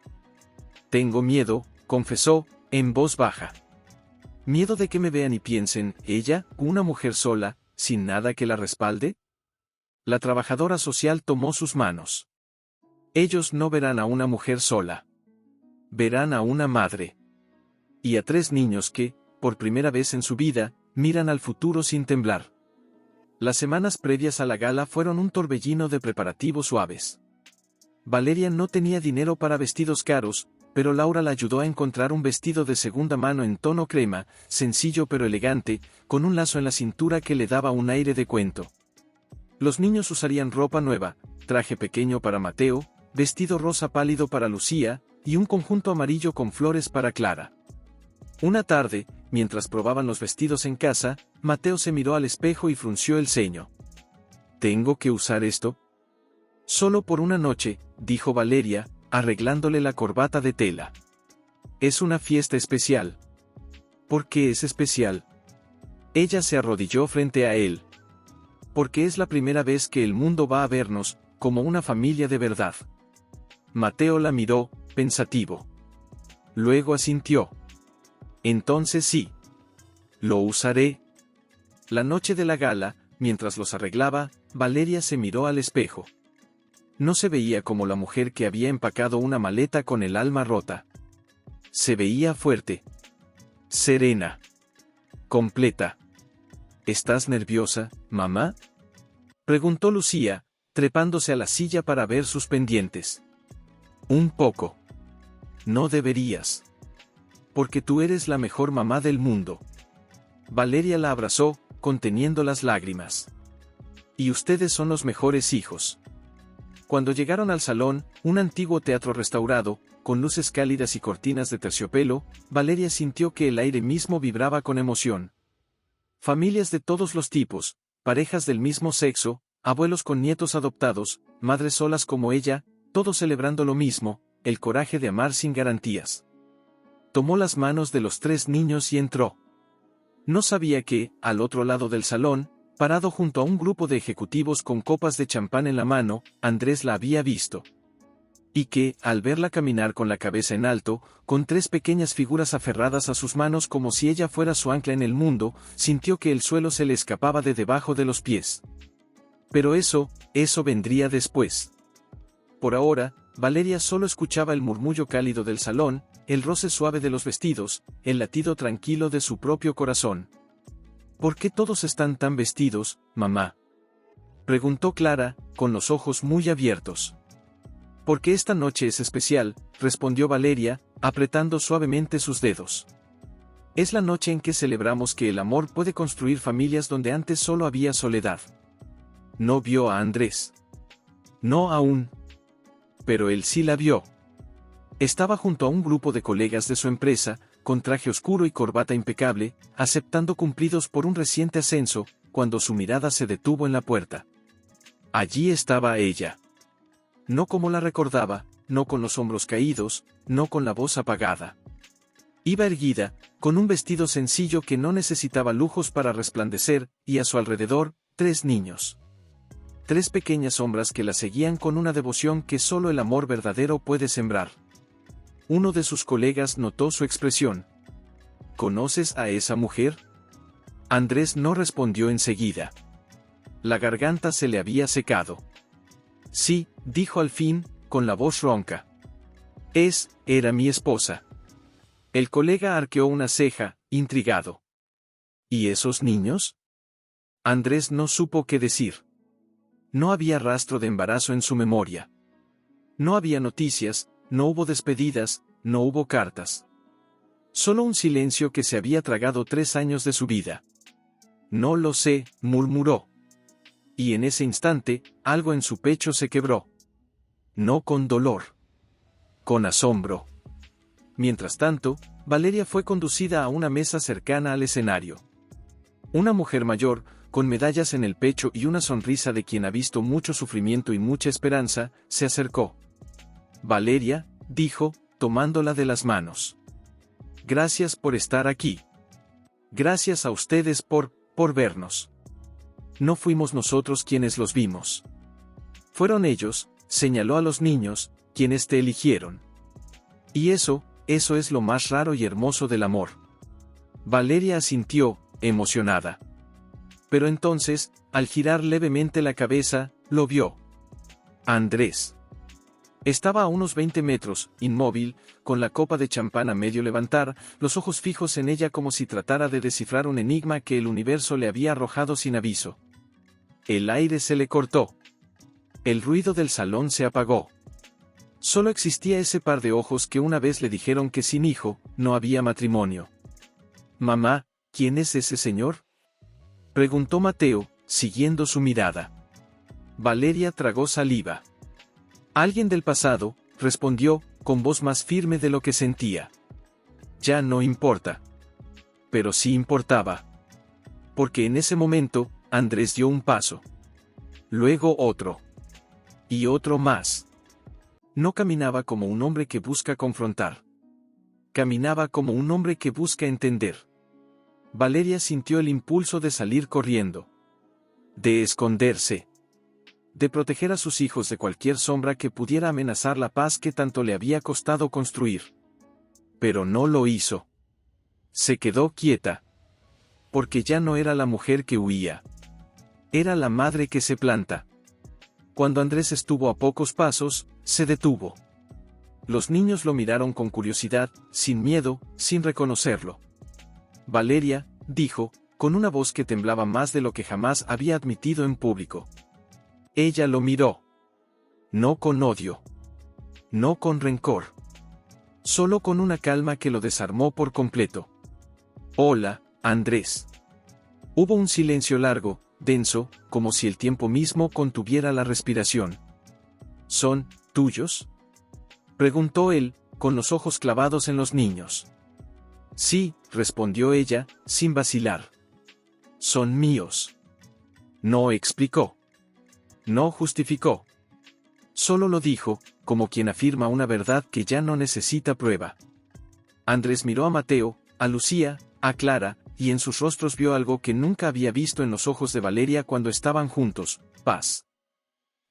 «Tengo miedo», confesó, en voz baja. «¿Miedo de que me vean y piensen, ella, una mujer sola, sin nada que la respalde?» La trabajadora social tomó sus manos. «Ellos no verán a una mujer sola. Verán a una madre. Y a 3 niños que, por primera vez en su vida, miran al futuro sin temblar». Las semanas previas a la gala fueron un torbellino de preparativos suaves. Valeria no tenía dinero para vestidos caros, pero Laura la ayudó a encontrar un vestido de segunda mano en tono crema, sencillo pero elegante, con un lazo en la cintura que le daba un aire de cuento. Los niños usarían ropa nueva, traje pequeño para Mateo, vestido rosa pálido para Lucía, y un conjunto amarillo con flores para Clara. Una tarde, mientras probaban los vestidos en casa, Mateo se miró al espejo y frunció el ceño. «¿Tengo que usar esto?» «Solo por una noche», dijo Valeria, arreglándole la corbata de tela. «Es una fiesta especial». «¿Por qué es especial?» Ella se arrodilló frente a él. «Porque es la primera vez que el mundo va a vernos, como una familia de verdad». Mateo la miró, pensativo. Luego asintió. «Entonces sí. Lo usaré». La noche de la gala, mientras los arreglaba, Valeria se miró al espejo. No se veía como la mujer que había empacado una maleta con el alma rota. Se veía fuerte. Serena. Completa. «¿Estás nerviosa, mamá?», preguntó Lucía, trepándose a la silla para ver sus pendientes. «Un poco. No deberías. Porque tú eres la mejor mamá del mundo». Valeria la abrazó, conteniendo las lágrimas. «Y ustedes son los mejores hijos». Cuando llegaron al salón, un antiguo teatro restaurado, con luces cálidas y cortinas de terciopelo, Valeria sintió que el aire mismo vibraba con emoción. Familias de todos los tipos, parejas del mismo sexo, abuelos con nietos adoptados, madres solas como ella, todos celebrando lo mismo, el coraje de amar sin garantías. Tomó las manos de los 3 niños y entró. No sabía que, al otro lado del salón, parado junto a un grupo de ejecutivos con copas de champán en la mano, Andrés la había visto. Y que, al verla caminar con la cabeza en alto, con 3 pequeñas figuras aferradas a sus manos como si ella fuera su ancla en el mundo, sintió que el suelo se le escapaba de debajo de los pies. Pero eso vendría después. Por ahora, Valeria solo escuchaba el murmullo cálido del salón, el roce suave de los vestidos, el latido tranquilo de su propio corazón. ¿Por qué todos están tan vestidos, mamá?, preguntó Clara, con los ojos muy abiertos. Porque esta noche es especial, respondió Valeria, apretando suavemente sus dedos. Es la noche en que celebramos que el amor puede construir familias donde antes solo había soledad. No vio a Andrés. No aún. Pero él sí la vio. Estaba junto a un grupo de colegas de su empresa, con traje oscuro y corbata impecable, aceptando cumplidos por un reciente ascenso, cuando su mirada se detuvo en la puerta. Allí estaba ella. No como la recordaba, no con los hombros caídos, no con la voz apagada. Iba erguida, con un vestido sencillo que no necesitaba lujos para resplandecer, y a su alrededor, 3 niños. 3 pequeñas sombras que la seguían con una devoción que solo el amor verdadero puede sembrar. Uno de sus colegas notó su expresión. ¿Conoces a esa mujer? Andrés no respondió enseguida. La garganta se le había secado. Sí, dijo al fin, con la voz ronca. Era mi esposa. El colega arqueó una ceja, intrigado. ¿Y esos niños? Andrés no supo qué decir. No había rastro de embarazo en su memoria. No había noticias, no hubo despedidas, no hubo cartas. Solo un silencio que se había tragado 3 años de su vida. No lo sé, murmuró. Y en ese instante, algo en su pecho se quebró. No con dolor. Con asombro. Mientras tanto, Valeria fue conducida a una mesa cercana al escenario. Una mujer mayor, con medallas en el pecho y una sonrisa de quien ha visto mucho sufrimiento y mucha esperanza, se acercó. Valeria, dijo, tomándola de las manos. Gracias por estar aquí. Gracias a ustedes por vernos. No fuimos nosotros quienes los vimos. Fueron ellos, señaló a los niños, quienes te eligieron. Y eso es lo más raro y hermoso del amor. Valeria asintió, emocionada. Pero entonces, al girar levemente la cabeza, lo vio. Andrés. Estaba a unos 20 metros, inmóvil, con la copa de champán a medio levantar, los ojos fijos en ella como si tratara de descifrar un enigma que el universo le había arrojado sin aviso. El aire se le cortó. El ruido del salón se apagó. Solo existía ese par de ojos que una vez le dijeron que sin hijo, no había matrimonio. Mamá, ¿quién es ese señor?, preguntó Mateo, siguiendo su mirada. Valeria tragó saliva. Alguien del pasado, respondió, con voz más firme de lo que sentía. Ya no importa. Pero sí importaba. Porque en ese momento, Andrés dio un paso. Luego otro. Y otro más. No caminaba como un hombre que busca confrontar. Caminaba como un hombre que busca entender. Valeria sintió el impulso de salir corriendo. De esconderse. De proteger a sus hijos de cualquier sombra que pudiera amenazar la paz que tanto le había costado construir. Pero no lo hizo. Se quedó quieta. Porque ya no era la mujer que huía. Era la madre que se planta. Cuando Andrés estuvo a pocos pasos, se detuvo. Los niños lo miraron con curiosidad, sin miedo, sin reconocerlo. Valeria, dijo, con una voz que temblaba más de lo que jamás había admitido en público. Ella lo miró. No con odio. No con rencor. Solo con una calma que lo desarmó por completo. Hola, Andrés. Hubo un silencio largo, denso, como si el tiempo mismo contuviera la respiración. ¿Son tuyos?, preguntó él, con los ojos clavados en los niños. Sí, respondió ella, sin vacilar. Son míos. No explicó. No justificó. Solo lo dijo, como quien afirma una verdad que ya no necesita prueba. Andrés miró a Mateo, a Lucía, a Clara, y en sus rostros vio algo que nunca había visto en los ojos de Valeria cuando estaban juntos: paz.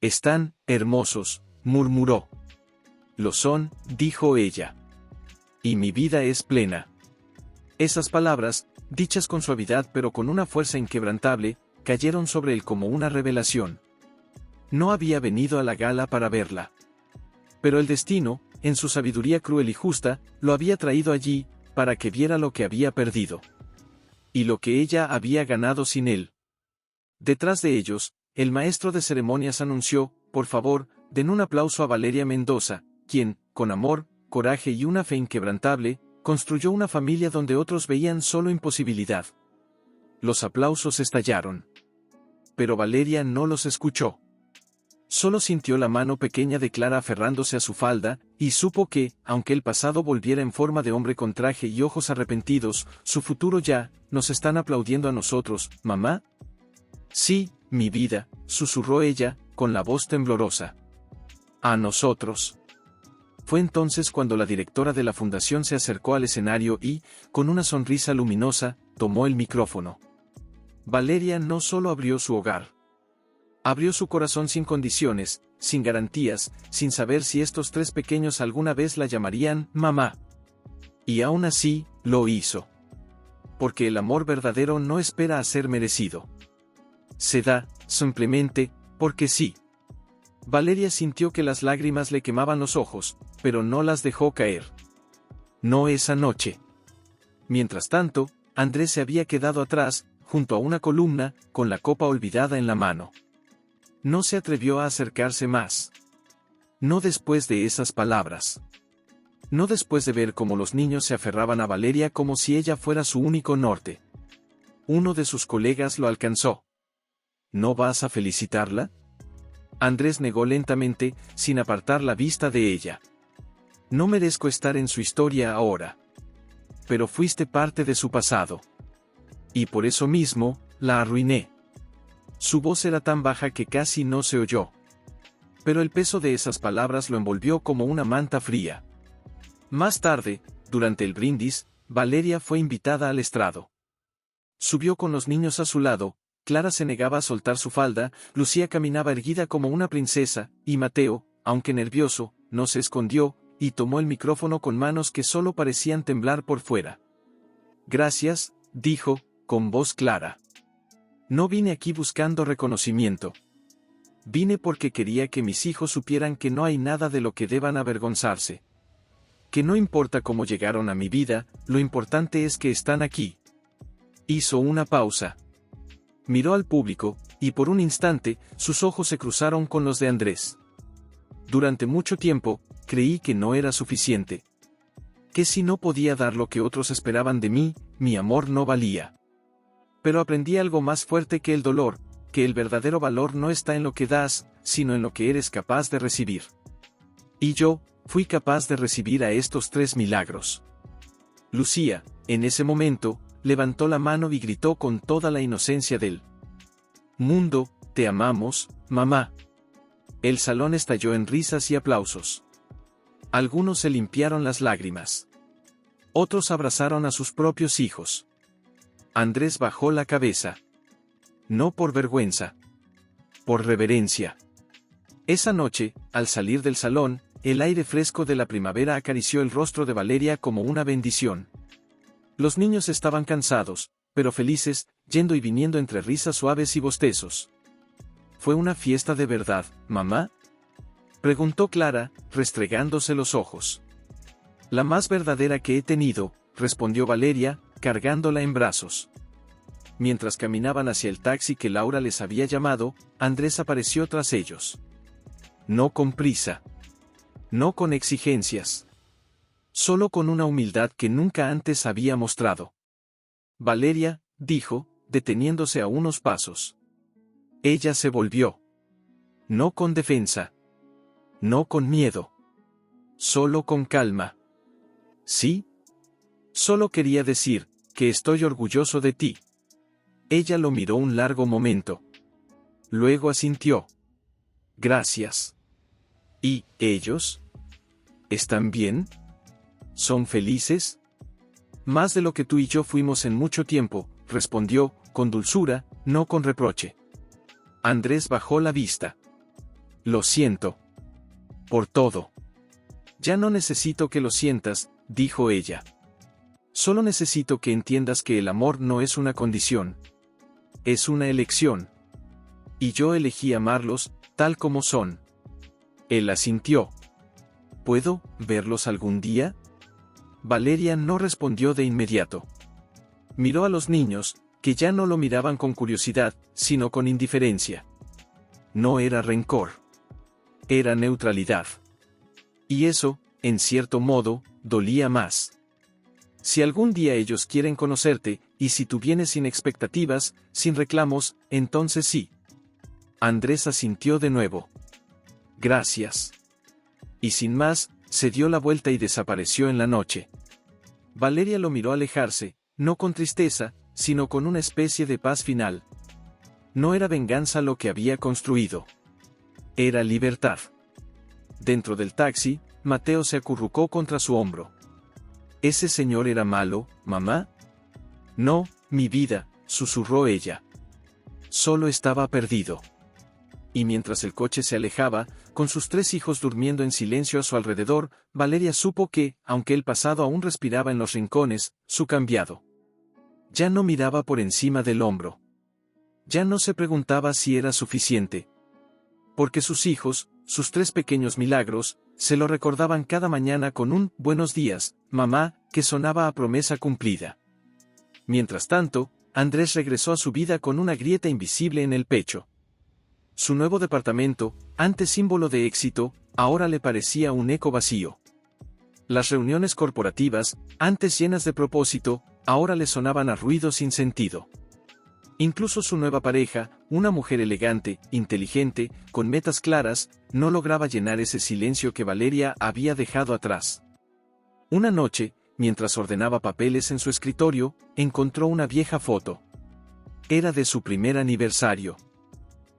«Están hermosos», murmuró. «Lo son», dijo ella. «Y mi vida es plena». Esas palabras, dichas con suavidad pero con una fuerza inquebrantable, cayeron sobre él como una revelación. No había venido a la gala para verla. Pero el destino, en su sabiduría cruel y justa, lo había traído allí, para que viera lo que había perdido. Y lo que ella había ganado sin él. Detrás de ellos, el maestro de ceremonias anunció: «Por favor, den un aplauso a Valeria Mendoza, quien, con amor, coraje y una fe inquebrantable, construyó una familia donde otros veían solo imposibilidad». Los aplausos estallaron. Pero Valeria no los escuchó. Solo sintió la mano pequeña de Clara aferrándose a su falda, y supo que, aunque el pasado volviera en forma de hombre con traje y ojos arrepentidos, su futuro ya: «¿Nos están aplaudiendo a nosotros, mamá?» «Sí, mi vida», susurró ella, con la voz temblorosa. «A nosotros». Fue entonces cuando la directora de la fundación se acercó al escenario y, con una sonrisa luminosa, tomó el micrófono. Valeria no solo abrió su hogar. Abrió su corazón sin condiciones, sin garantías, sin saber si estos tres pequeños alguna vez la llamarían mamá. Y aún así, lo hizo. Porque el amor verdadero no espera a ser merecido. Se da, simplemente, porque sí. Valeria sintió que las lágrimas le quemaban los ojos, pero no las dejó caer. No esa noche. Mientras tanto, Andrés se había quedado atrás, junto a una columna, con la copa olvidada en la mano. No se atrevió a acercarse más. No después de esas palabras. No después de ver cómo los niños se aferraban a Valeria como si ella fuera su único norte. Uno de sus colegas lo alcanzó. «¿No vas a felicitarla?». Andrés negó lentamente, sin apartar la vista de ella. «No merezco estar en su historia ahora». «Pero fuiste parte de su pasado. Y por eso mismo, la arruiné». Su voz era tan baja que casi no se oyó. Pero el peso de esas palabras lo envolvió como una manta fría. Más tarde, durante el brindis, Valeria fue invitada al estrado. Subió con los niños a su lado. Clara se negaba a soltar su falda, Lucía caminaba erguida como una princesa, y Mateo, aunque nervioso, no se escondió, y tomó el micrófono con manos que solo parecían temblar por fuera. «Gracias», dijo, con voz clara. «No vine aquí buscando reconocimiento. Vine porque quería que mis hijos supieran que no hay nada de lo que deban avergonzarse. Que no importa cómo llegaron a mi vida, lo importante es que están aquí». Hizo una pausa. Miró al público, y por un instante, sus ojos se cruzaron con los de Andrés. «Durante mucho tiempo, creí que no era suficiente. Que si no podía dar lo que otros esperaban de mí, mi amor no valía. Pero aprendí algo más fuerte que el dolor, que el verdadero valor no está en lo que das, sino en lo que eres capaz de recibir. Y yo, fui capaz de recibir a estos tres milagros». Lucía, en ese momento, levantó la mano y gritó con toda la inocencia del mundo: «Te amamos, mamá». El salón estalló en risas y aplausos. Algunos se limpiaron las lágrimas. Otros abrazaron a sus propios hijos. Andrés bajó la cabeza. No por vergüenza. Por reverencia. Esa noche, al salir del salón, el aire fresco de la primavera acarició el rostro de Valeria como una bendición. Los niños estaban cansados, pero felices, yendo y viniendo entre risas suaves y bostezos. «¿Fue una fiesta de verdad, mamá?», preguntó Clara, restregándose los ojos. «La más verdadera que he tenido», respondió Valeria, cargándola en brazos. Mientras caminaban hacia el taxi que Laura les había llamado, Andrés apareció tras ellos. No con prisa. No con exigencias. Solo con una humildad que nunca antes había mostrado. «Valeria», dijo, deteniéndose a unos pasos. Ella se volvió. No con defensa. No con miedo. Solo con calma. «¿Sí?». «Solo quería decir, que estoy orgulloso de ti». Ella lo miró un largo momento. Luego asintió. «Gracias». ¿Y ellos? ¿Están bien? ¿Son felices? Más de lo que tú y yo fuimos en mucho tiempo, respondió, con dulzura, no con reproche. Andrés bajó la vista. Lo siento. Por todo. Ya no necesito que lo sientas, dijo ella. Solo necesito que entiendas que el amor no es una condición. Es una elección. Y yo elegí amarlos, tal como son. Él asintió. ¿Puedo verlos algún día? Valeria no respondió de inmediato. Miró a los niños, que ya no lo miraban con curiosidad, sino con indiferencia. No era rencor. Era neutralidad. Y eso, en cierto modo, dolía más. Si algún día ellos quieren conocerte, y si tú vienes sin expectativas, sin reclamos, entonces sí. Andrés asintió de nuevo. Gracias. Y sin más, se dio la vuelta y desapareció en la noche. Valeria lo miró alejarse, no con tristeza, sino con una especie de paz final. No era venganza lo que había construido. Era libertad. Dentro del taxi, Mateo se acurrucó contra su hombro. ¿Ese señor era malo, mamá? No, mi vida, susurró ella. Solo estaba perdido. Y mientras el coche se alejaba, con sus 3 hijos durmiendo en silencio a su alrededor, Valeria supo que, aunque el pasado aún respiraba en los rincones, su cambiado. Ya no miraba por encima del hombro. Ya no se preguntaba si era suficiente. Porque sus hijos, sus 3 pequeños milagros, se lo recordaban cada mañana con un «buenos días, mamá», que sonaba a promesa cumplida. Mientras tanto, Andrés regresó a su vida con una grieta invisible en el pecho. Su nuevo departamento, antes símbolo de éxito, ahora le parecía un eco vacío. Las reuniones corporativas, antes llenas de propósito, ahora le sonaban a ruido sin sentido. Incluso su nueva pareja, una mujer elegante, inteligente, con metas claras, no lograba llenar ese silencio que Valeria había dejado atrás. Una noche, mientras ordenaba papeles en su escritorio, encontró una vieja foto. Era de su primer aniversario.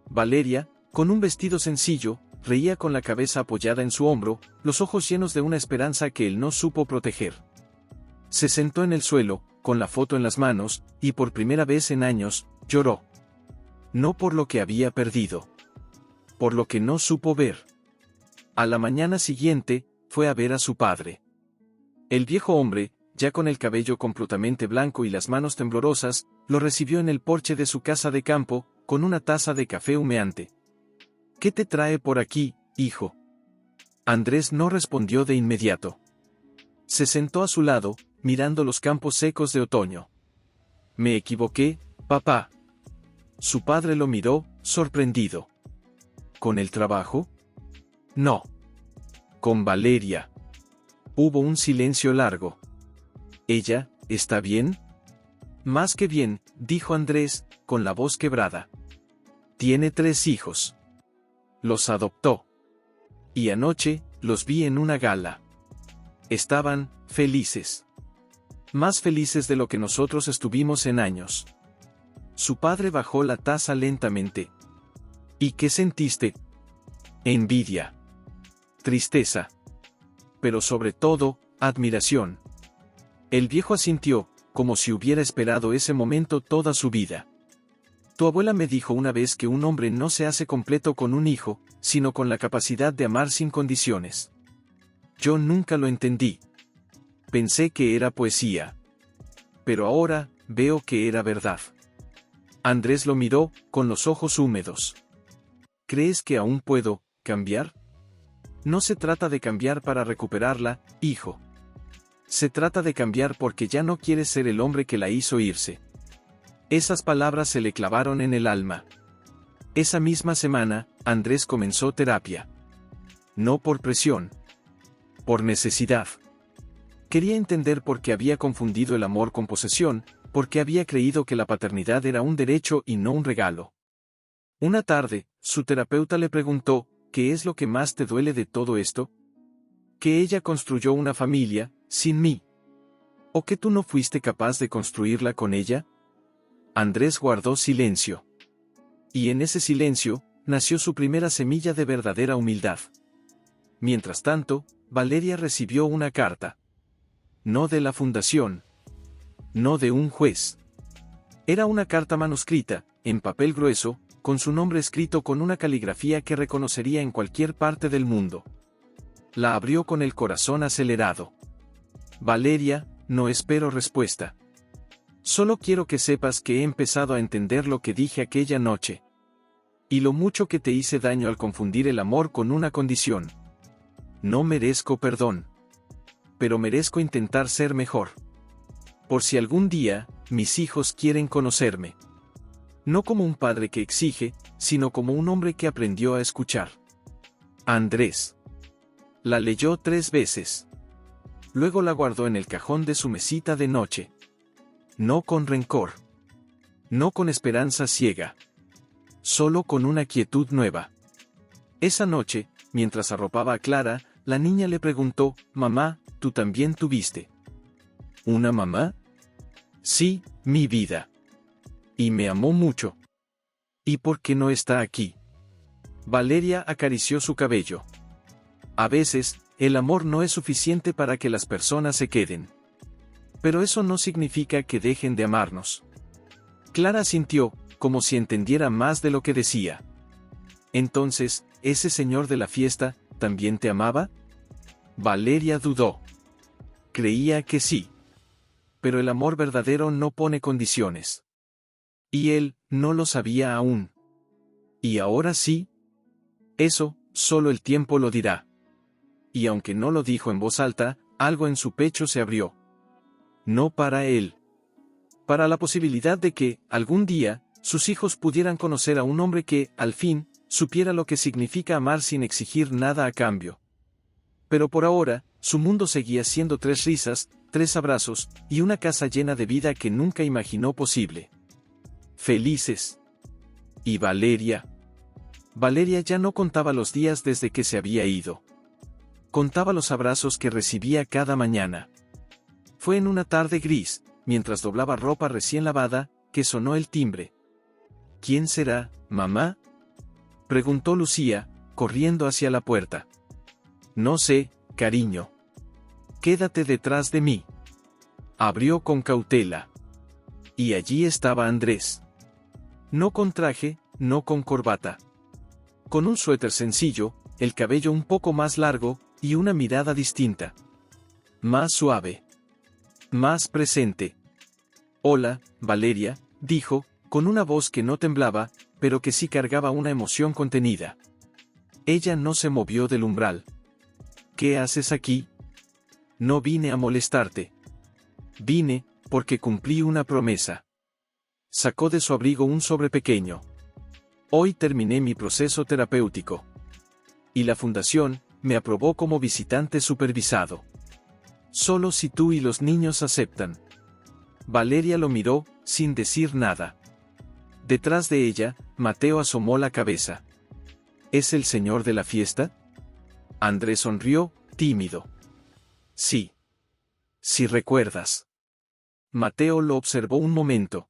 Valeria, con un vestido sencillo, reía con la cabeza apoyada en su hombro, los ojos llenos de una esperanza que él no supo proteger. Se sentó en el suelo, con la foto en las manos, y por primera vez en años, lloró. No por lo que había perdido. Por lo que no supo ver. A la mañana siguiente, fue a ver a su padre. El viejo hombre, ya con el cabello completamente blanco y las manos temblorosas, lo recibió en el porche de su casa de campo, con una taza de café humeante. ¿Qué te trae por aquí, hijo? Andrés no respondió de inmediato. Se sentó a su lado, mirando los campos secos de otoño. Me equivoqué, papá. Su padre lo miró, sorprendido. ¿Con el trabajo? No. Con Valeria. Hubo un silencio largo. ¿Ella, está bien? Más que bien, dijo Andrés, con la voz quebrada. Tiene 3 hijos. Los adoptó. Y anoche, los vi en una gala. Estaban felices. Más felices de lo que nosotros estuvimos en años. Su padre bajó la taza lentamente. ¿Y qué sentiste? Envidia. Tristeza. Pero sobre todo, admiración. El viejo asintió, como si hubiera esperado ese momento toda su vida. Tu abuela me dijo una vez que un hombre no se hace completo con un hijo, sino con la capacidad de amar sin condiciones. Yo nunca lo entendí. Pensé que era poesía. Pero ahora, veo que era verdad. Andrés lo miró, con los ojos húmedos. ¿Crees que aún puedo cambiar? No se trata de cambiar para recuperarla, hijo. Se trata de cambiar porque ya no quieres ser el hombre que la hizo irse. Esas palabras se le clavaron en el alma. Esa misma semana, Andrés comenzó terapia. No por presión. Por necesidad. Quería entender por qué había confundido el amor con posesión, por qué había creído que la paternidad era un derecho y no un regalo. Una tarde, su terapeuta le preguntó, ¿qué es lo que más te duele de todo esto? Que ella construyó una familia, sin mí. ¿O que tú no fuiste capaz de construirla con ella? Andrés guardó silencio. Y en ese silencio, nació su primera semilla de verdadera humildad. Mientras tanto, Valeria recibió una carta. No de la fundación. No de un juez. Era una carta manuscrita, en papel grueso, con su nombre escrito con una caligrafía que reconocería en cualquier parte del mundo. La abrió con el corazón acelerado. Valeria, no espero respuesta. Solo quiero que sepas que he empezado a entender lo que dije aquella noche. Y lo mucho que te hice daño al confundir el amor con una condición. No merezco perdón. Pero merezco intentar ser mejor. Por si algún día, mis hijos quieren conocerme. No como un padre que exige, sino como un hombre que aprendió a escuchar. Andrés. La leyó 3 veces. Luego la guardó en el cajón de su mesita de noche. No con rencor. No con esperanza ciega. Solo con una quietud nueva. Esa noche, mientras arropaba a Clara, la niña le preguntó: «Mamá, ¿tú también tuviste una mamá?» «Sí, mi vida. Y me amó mucho». «¿Y por qué no está aquí?» Valeria acarició su cabello. A veces, el amor no es suficiente para que las personas se queden. Pero eso no significa que dejen de amarnos. Clara sintió, como si entendiera más de lo que decía. Entonces, ¿ese señor de la fiesta también te amaba? Valeria dudó. Creía que sí. Pero el amor verdadero no pone condiciones. Y él no lo sabía aún. ¿Y ahora sí? Eso, solo el tiempo lo dirá. Y aunque no lo dijo en voz alta, algo en su pecho se abrió. No para él. Para la posibilidad de que, algún día, sus hijos pudieran conocer a un hombre que, al fin, supiera lo que significa amar sin exigir nada a cambio. Pero por ahora, su mundo seguía siendo 3 risas, 3 abrazos, y una casa llena de vida que nunca imaginó posible. Felices. ¿Y Valeria? Valeria ya no contaba los días desde que se había ido. Contaba los abrazos que recibía cada mañana. Fue en una tarde gris, mientras doblaba ropa recién lavada, que sonó el timbre. ¿Quién será, mamá?, preguntó Lucía, corriendo hacia la puerta. No sé, cariño. Quédate detrás de mí. Abrió con cautela. Y allí estaba Andrés. No con traje, no con corbata. Con un suéter sencillo, el cabello un poco más largo, y una mirada distinta. Más suave. Más presente. Hola, Valeria, dijo, con una voz que no temblaba, pero que sí cargaba una emoción contenida. Ella no se movió del umbral. ¿Qué haces aquí? No vine a molestarte. Vine, porque cumplí una promesa. Sacó de su abrigo un sobre pequeño. Hoy terminé mi proceso terapéutico. Y la fundación me aprobó como visitante supervisado. Solo si tú y los niños aceptan. Valeria lo miró, sin decir nada. Detrás de ella, Mateo asomó la cabeza. ¿Es el señor de la fiesta? Andrés sonrió, tímido. Sí. Si recuerdas. Mateo lo observó un momento.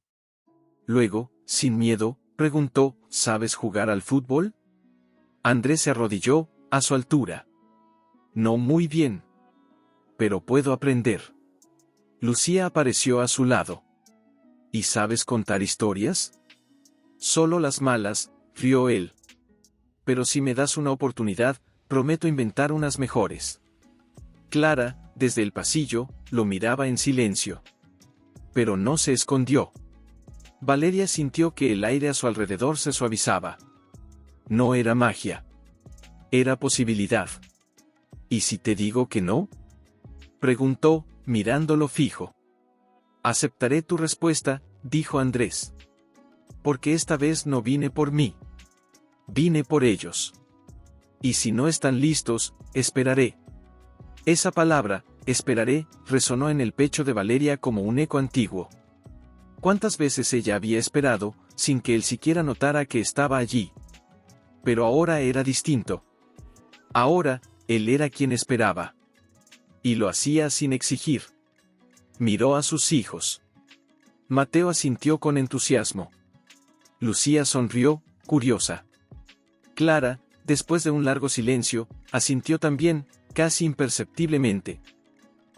Luego, sin miedo, preguntó: ¿sabes jugar al fútbol? Andrés se arrodilló, a su altura. No muy bien. Pero puedo aprender. Lucía apareció a su lado. ¿Y sabes contar historias? Solo las malas, rió él. Pero si me das una oportunidad, prometo inventar unas mejores. Clara, desde el pasillo, lo miraba en silencio. Pero no se escondió. Valeria sintió que el aire a su alrededor se suavizaba. No era magia. Era posibilidad. ¿Y si te digo que no?, preguntó, mirándolo fijo. Aceptaré tu respuesta, dijo Andrés. Porque esta vez no vine por mí. Vine por ellos. Y si no están listos, esperaré. Esa palabra, esperaré, resonó en el pecho de Valeria como un eco antiguo. ¿Cuántas veces ella había esperado, sin que él siquiera notara que estaba allí? Pero ahora era distinto. Ahora, él era quien esperaba. Y lo hacía sin exigir. Miró a sus hijos. Mateo asintió con entusiasmo. Lucía sonrió, curiosa. Clara, después de un largo silencio, asintió también, casi imperceptiblemente.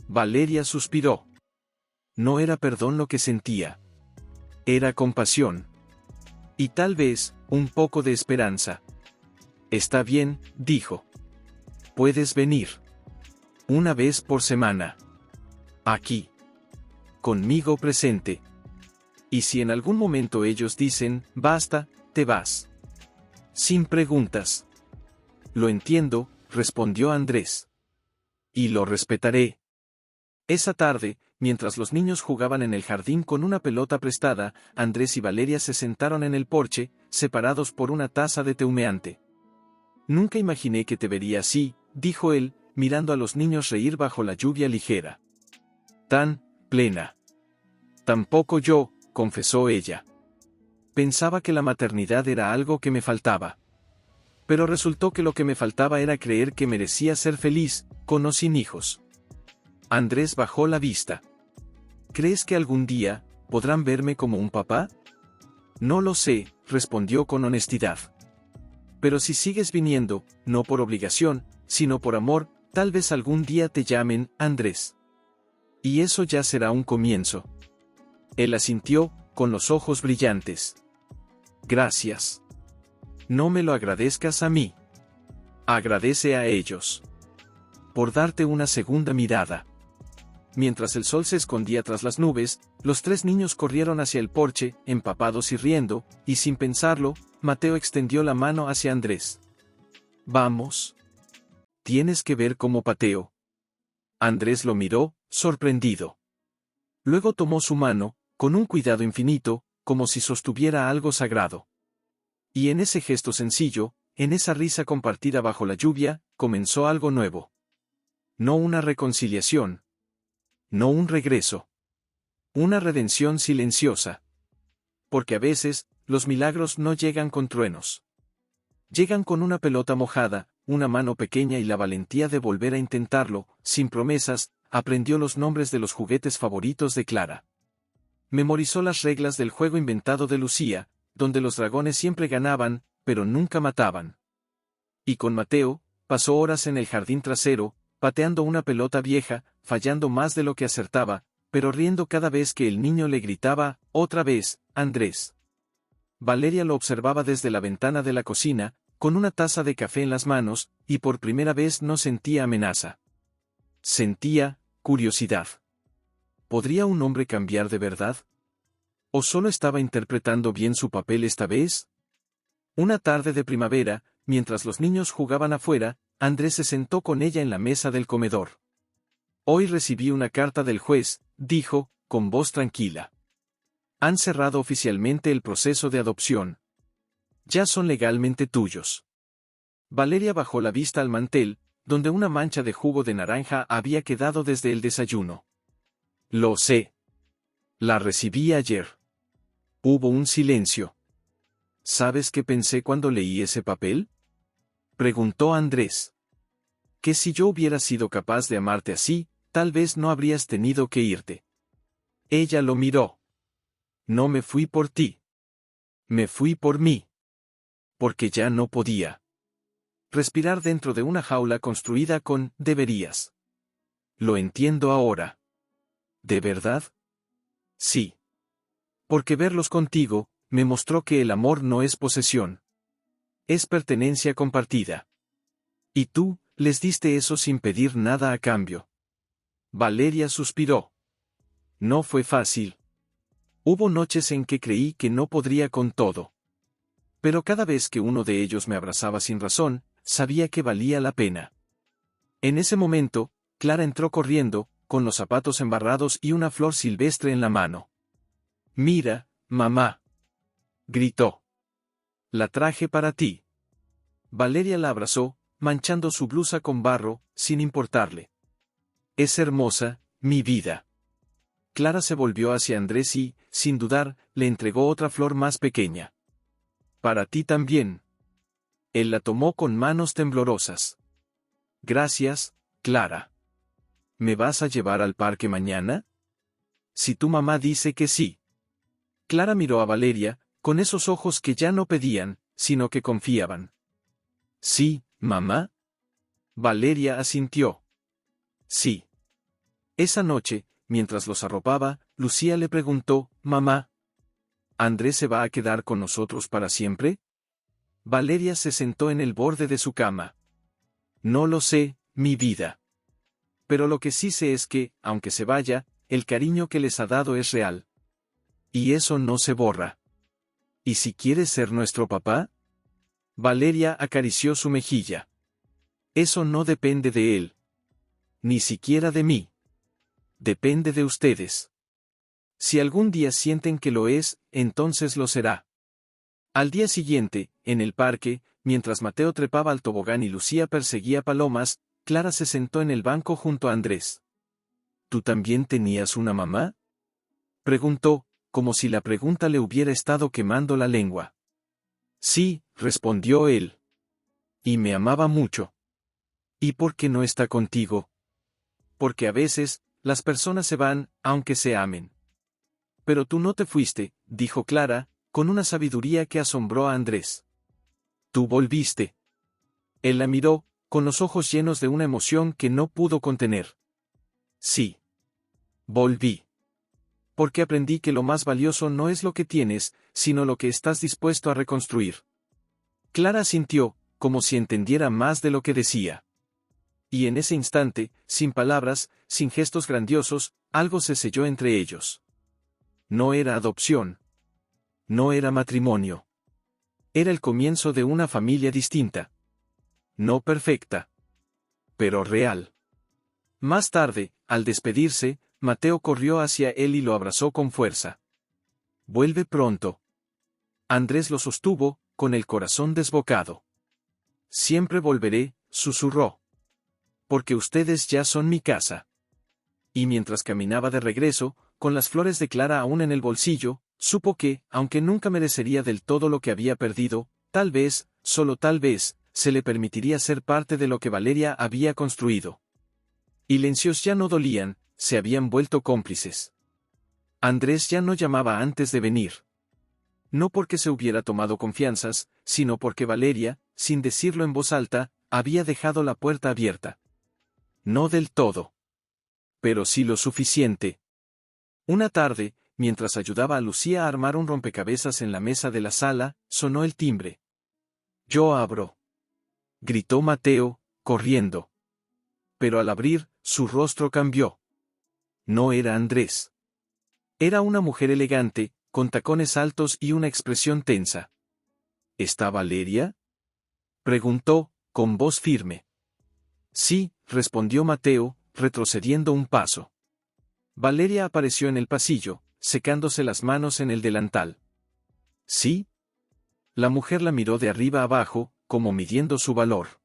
Valeria suspiró. No era perdón lo que sentía. Era compasión. Y tal vez, un poco de esperanza. Está bien, dijo. Puedes venir. Una vez por semana. Aquí. Conmigo presente. Y si en algún momento ellos dicen, basta, te vas. Sin preguntas. Lo entiendo, respondió Andrés. Y lo respetaré. Esa tarde, mientras los niños jugaban en el jardín con una pelota prestada, Andrés y Valeria se sentaron en el porche, separados por una taza de té humeante. Nunca imaginé que te vería así, dijo él, mirando a los niños reír bajo la lluvia ligera. Tan plena. Tampoco yo, confesó ella. Pensaba que la maternidad era algo que me faltaba. Pero resultó que lo que me faltaba era creer que merecía ser feliz, con o sin hijos. Andrés bajó la vista. ¿Crees que algún día podrán verme como un papá? No lo sé, respondió con honestidad. Pero si sigues viniendo, no por obligación, sino por amor, tal vez algún día te llamen Andrés. Y eso ya será un comienzo. Él asintió, con los ojos brillantes. Gracias. No me lo agradezcas a mí. Agradece a ellos. Por darte una segunda mirada. Mientras el sol se escondía tras las nubes, los tres niños corrieron hacia el porche, empapados y riendo, y sin pensarlo, Mateo extendió la mano hacia Andrés. Vamos. Tienes que ver cómo pateo. Andrés lo miró, sorprendido. Luego tomó su mano, con un cuidado infinito, como si sostuviera algo sagrado. Y en ese gesto sencillo, en esa risa compartida bajo la lluvia, comenzó algo nuevo. No una reconciliación. No un regreso. Una redención silenciosa. Porque a veces, los milagros no llegan con truenos. Llegan con una pelota mojada, una mano pequeña y la valentía de volver a intentarlo, sin promesas. Aprendió los nombres de los juguetes favoritos de Clara. Memorizó las reglas del juego inventado de Lucía, donde los dragones siempre ganaban, pero nunca mataban. Y con Mateo, pasó horas en el jardín trasero, pateando una pelota vieja, fallando más de lo que acertaba, pero riendo cada vez que el niño le gritaba, otra vez, Andrés. Valeria lo observaba desde la ventana de la cocina, con una taza de café en las manos, y por primera vez no sentía amenaza. Sentía curiosidad. ¿Podría un hombre cambiar de verdad? ¿O solo estaba interpretando bien su papel esta vez? Una tarde de primavera, mientras los niños jugaban afuera, Andrés se sentó con ella en la mesa del comedor. Hoy recibí una carta del juez, dijo, con voz tranquila. Han cerrado oficialmente el proceso de adopción. Ya son legalmente tuyos. Valeria bajó la vista al mantel, donde una mancha de jugo de naranja había quedado desde el desayuno. Lo sé. La recibí ayer. Hubo un silencio. ¿Sabes qué pensé cuando leí ese papel? Preguntó Andrés. Que si yo hubiera sido capaz de amarte así, tal vez no habrías tenido que irte. Ella lo miró. No me fui por ti. Me fui por mí. Porque ya no podía respirar dentro de una jaula construida con deberías. Lo entiendo ahora. ¿De verdad? Sí. Porque verlos contigo, me mostró que el amor no es posesión. Es pertenencia compartida. Y tú, les diste eso sin pedir nada a cambio. Valeria suspiró. No fue fácil. Hubo noches en que creí que no podría con todo. Pero cada vez que uno de ellos me abrazaba sin razón, sabía que valía la pena. En ese momento, Clara entró corriendo, con los zapatos embarrados y una flor silvestre en la mano. Mira, mamá. Gritó. La traje para ti. Valeria la abrazó, manchando su blusa con barro, sin importarle. Es hermosa, mi vida. Clara se volvió hacia Andrés y, sin dudar, le entregó otra flor más pequeña. Para ti también. Él la tomó con manos temblorosas. Gracias, Clara. ¿Me vas a llevar al parque mañana? Si tu mamá dice que sí. Clara miró a Valeria, con esos ojos que ya no pedían, sino que confiaban. Sí, mamá. Valeria asintió. Sí. Esa noche, mientras los arropaba, Lucía le preguntó, mamá, ¿Andrés se va a quedar con nosotros para siempre? Valeria se sentó en el borde de su cama. No lo sé, mi vida. Pero lo que sí sé es que, aunque se vaya, el cariño que les ha dado es real. Y eso no se borra. ¿Y si quieres ser nuestro papá? Valeria acarició su mejilla. Eso no depende de él. Ni siquiera de mí. Depende de ustedes. Si algún día sienten que lo es, entonces lo será. Al día siguiente, en el parque, mientras Mateo trepaba al tobogán y Lucía perseguía palomas, Clara se sentó en el banco junto a Andrés. ¿Tú también tenías una mamá? Preguntó, como si la pregunta le hubiera estado quemando la lengua. Sí, respondió él. Y me amaba mucho. ¿Y por qué no está contigo? Porque a veces, las personas se van, aunque se amen. Pero tú no te fuiste, dijo Clara, con una sabiduría que asombró a Andrés. Tú volviste. Él la miró, con los ojos llenos de una emoción que no pudo contener. Sí. Volví. Porque aprendí que lo más valioso no es lo que tienes, sino lo que estás dispuesto a reconstruir. Clara sintió, como si entendiera más de lo que decía. Y en ese instante, sin palabras, sin gestos grandiosos, algo se selló entre ellos. No era adopción. No era matrimonio. Era el comienzo de una familia distinta. No perfecta. Pero real. Más tarde, al despedirse, Mateo corrió hacia él y lo abrazó con fuerza. Vuelve pronto. Andrés lo sostuvo, con el corazón desbocado. Siempre volveré, susurró. Porque ustedes ya son mi casa. Y mientras caminaba de regreso, con las flores de Clara aún en el bolsillo, supo que, aunque nunca merecería del todo lo que había perdido, tal vez, solo tal vez, se le permitiría ser parte de lo que Valeria había construido. Silencios ya no dolían, se habían vuelto cómplices. Andrés ya no llamaba antes de venir. No porque se hubiera tomado confianzas, sino porque Valeria, sin decirlo en voz alta, había dejado la puerta abierta. No del todo. Pero sí lo suficiente. Una tarde, mientras ayudaba a Lucía a armar un rompecabezas en la mesa de la sala, sonó el timbre. Yo abro. Gritó Mateo, corriendo. Pero al abrir, su rostro cambió. No era Andrés. Era una mujer elegante, con tacones altos y una expresión tensa. ¿Está Valeria? Preguntó, con voz firme. Sí, respondió Mateo, retrocediendo un paso. Valeria apareció en el pasillo, secándose las manos en el delantal. ¿Sí? La mujer la miró de arriba abajo, como midiendo su valor.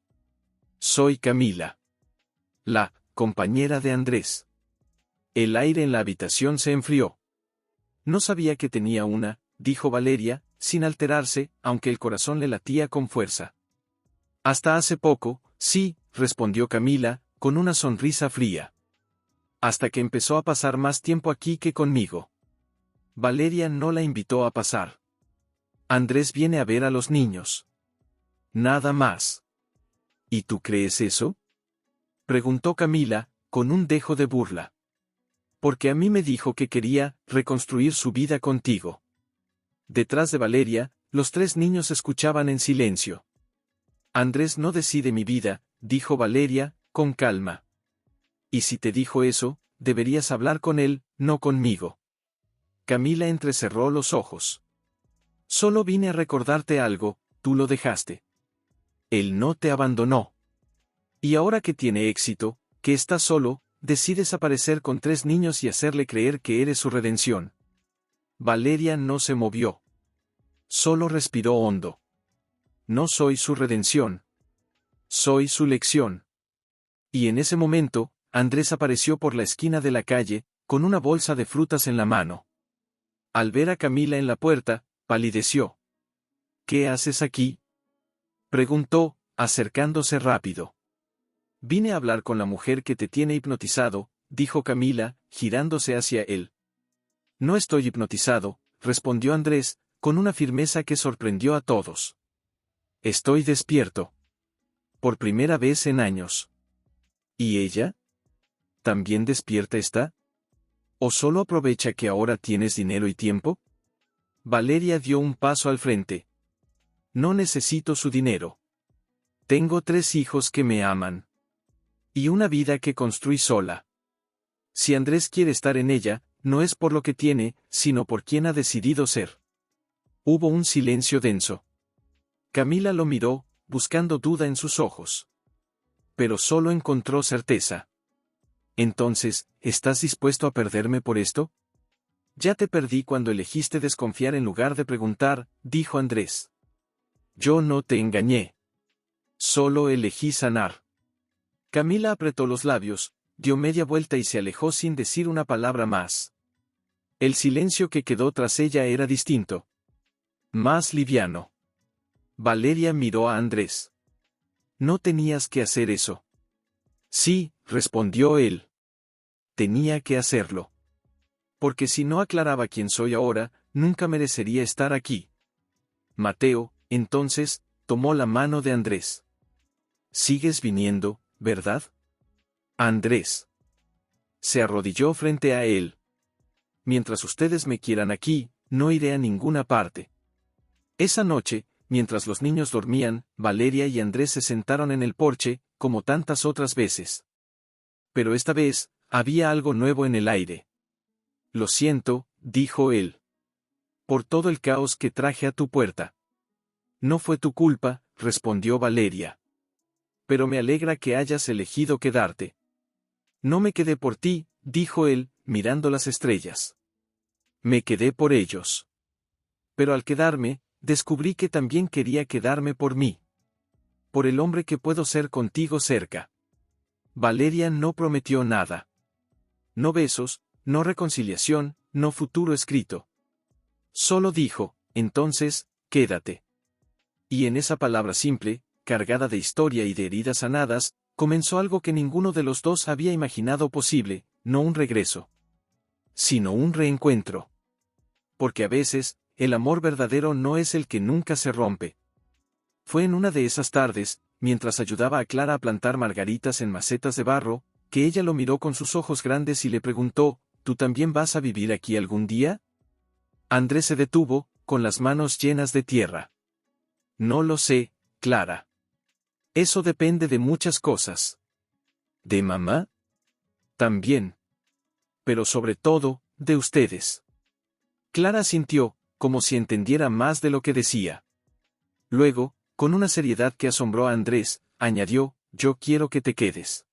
Soy Camila. La compañera de Andrés. El aire en la habitación se enfrió. No sabía que tenía una, dijo Valeria, sin alterarse, aunque el corazón le latía con fuerza. Hasta hace poco, sí, respondió Camila, con una sonrisa fría. Hasta que empezó a pasar más tiempo aquí que conmigo. Valeria no la invitó a pasar. Andrés viene a ver a los niños. Nada más. ¿Y tú crees eso? Preguntó Camila, con un dejo de burla. Porque a mí me dijo que quería reconstruir su vida contigo. Detrás de Valeria, los tres niños escuchaban en silencio. Andrés no decide mi vida, dijo Valeria, con calma. Y si te dijo eso, deberías hablar con él, no conmigo. Camila entrecerró los ojos. Solo vine a recordarte algo, tú lo dejaste. Él no te abandonó. Y ahora que tiene éxito, que está solo, decides aparecer con tres niños y hacerle creer que eres su redención. Valeria no se movió. Solo respiró hondo. No soy su redención. Soy su lección. Y en ese momento, Andrés apareció por la esquina de la calle, con una bolsa de frutas en la mano. Al ver a Camila en la puerta, palideció. ¿Qué haces aquí? Preguntó, acercándose rápido. Vine a hablar con la mujer que te tiene hipnotizado, dijo Camila, girándose hacia él. No estoy hipnotizado, respondió Andrés, con una firmeza que sorprendió a todos. Estoy despierto. por primera vez en años. ¿Y ella? ¿También despierta está? ¿O solo aprovecha que ahora tienes dinero y tiempo? Valeria dio un paso al frente. No necesito su dinero. Tengo 3 hijos que me aman. Y una vida que construí sola. Si Andrés quiere estar en ella, no es por lo que tiene, sino por quien ha decidido ser. Hubo un silencio denso. Camila lo miró, buscando duda en sus ojos. Pero solo encontró certeza. Entonces, ¿estás dispuesto a perderme por esto? Ya te perdí cuando elegiste desconfiar en lugar de preguntar, dijo Andrés. Yo no te engañé. Solo elegí sanar. Camila apretó los labios, dio media vuelta y se alejó sin decir una palabra más. El silencio que quedó tras ella era distinto. Más liviano. Valeria miró a Andrés. No tenías que hacer eso. Sí, respondió él. Tenía que hacerlo. Porque si no aclaraba quién soy ahora, nunca merecería estar aquí. Mateo, entonces, tomó la mano de Andrés. Sigues viniendo, ¿verdad? Andrés. Se arrodilló frente a él. Mientras ustedes me quieran aquí, no iré a ninguna parte. Esa noche, mientras los niños dormían, Valeria y Andrés se sentaron en el porche, como tantas otras veces. Pero esta vez, había algo nuevo en el aire. Lo siento, dijo él. Por todo el caos que traje a tu puerta. No fue tu culpa, respondió Valeria. Pero me alegra que hayas elegido quedarte. No me quedé por ti, dijo él, mirando las estrellas. Me quedé por ellos. Pero al quedarme, descubrí que también quería quedarme por mí. Por el hombre que puedo ser contigo cerca. Valeria no prometió nada. No besos, no reconciliación, no futuro escrito. Solo dijo, entonces, quédate. Y en esa palabra simple, cargada de historia y de heridas sanadas, comenzó algo que ninguno de los dos había imaginado posible, no un regreso, sino un reencuentro. Porque a veces, el amor verdadero no es el que nunca se rompe. Fue en una de esas tardes, mientras ayudaba a Clara a plantar margaritas en macetas de barro, que ella lo miró con sus ojos grandes y le preguntó, ¿tú también vas a vivir aquí algún día? Andrés se detuvo, con las manos llenas de tierra. No lo sé, Clara. Eso depende de muchas cosas. ¿De mamá? También. Pero sobre todo, de ustedes. Clara sintió, como si entendiera más de lo que decía. Luego, con una seriedad que asombró a Andrés, añadió, yo quiero que te quedes.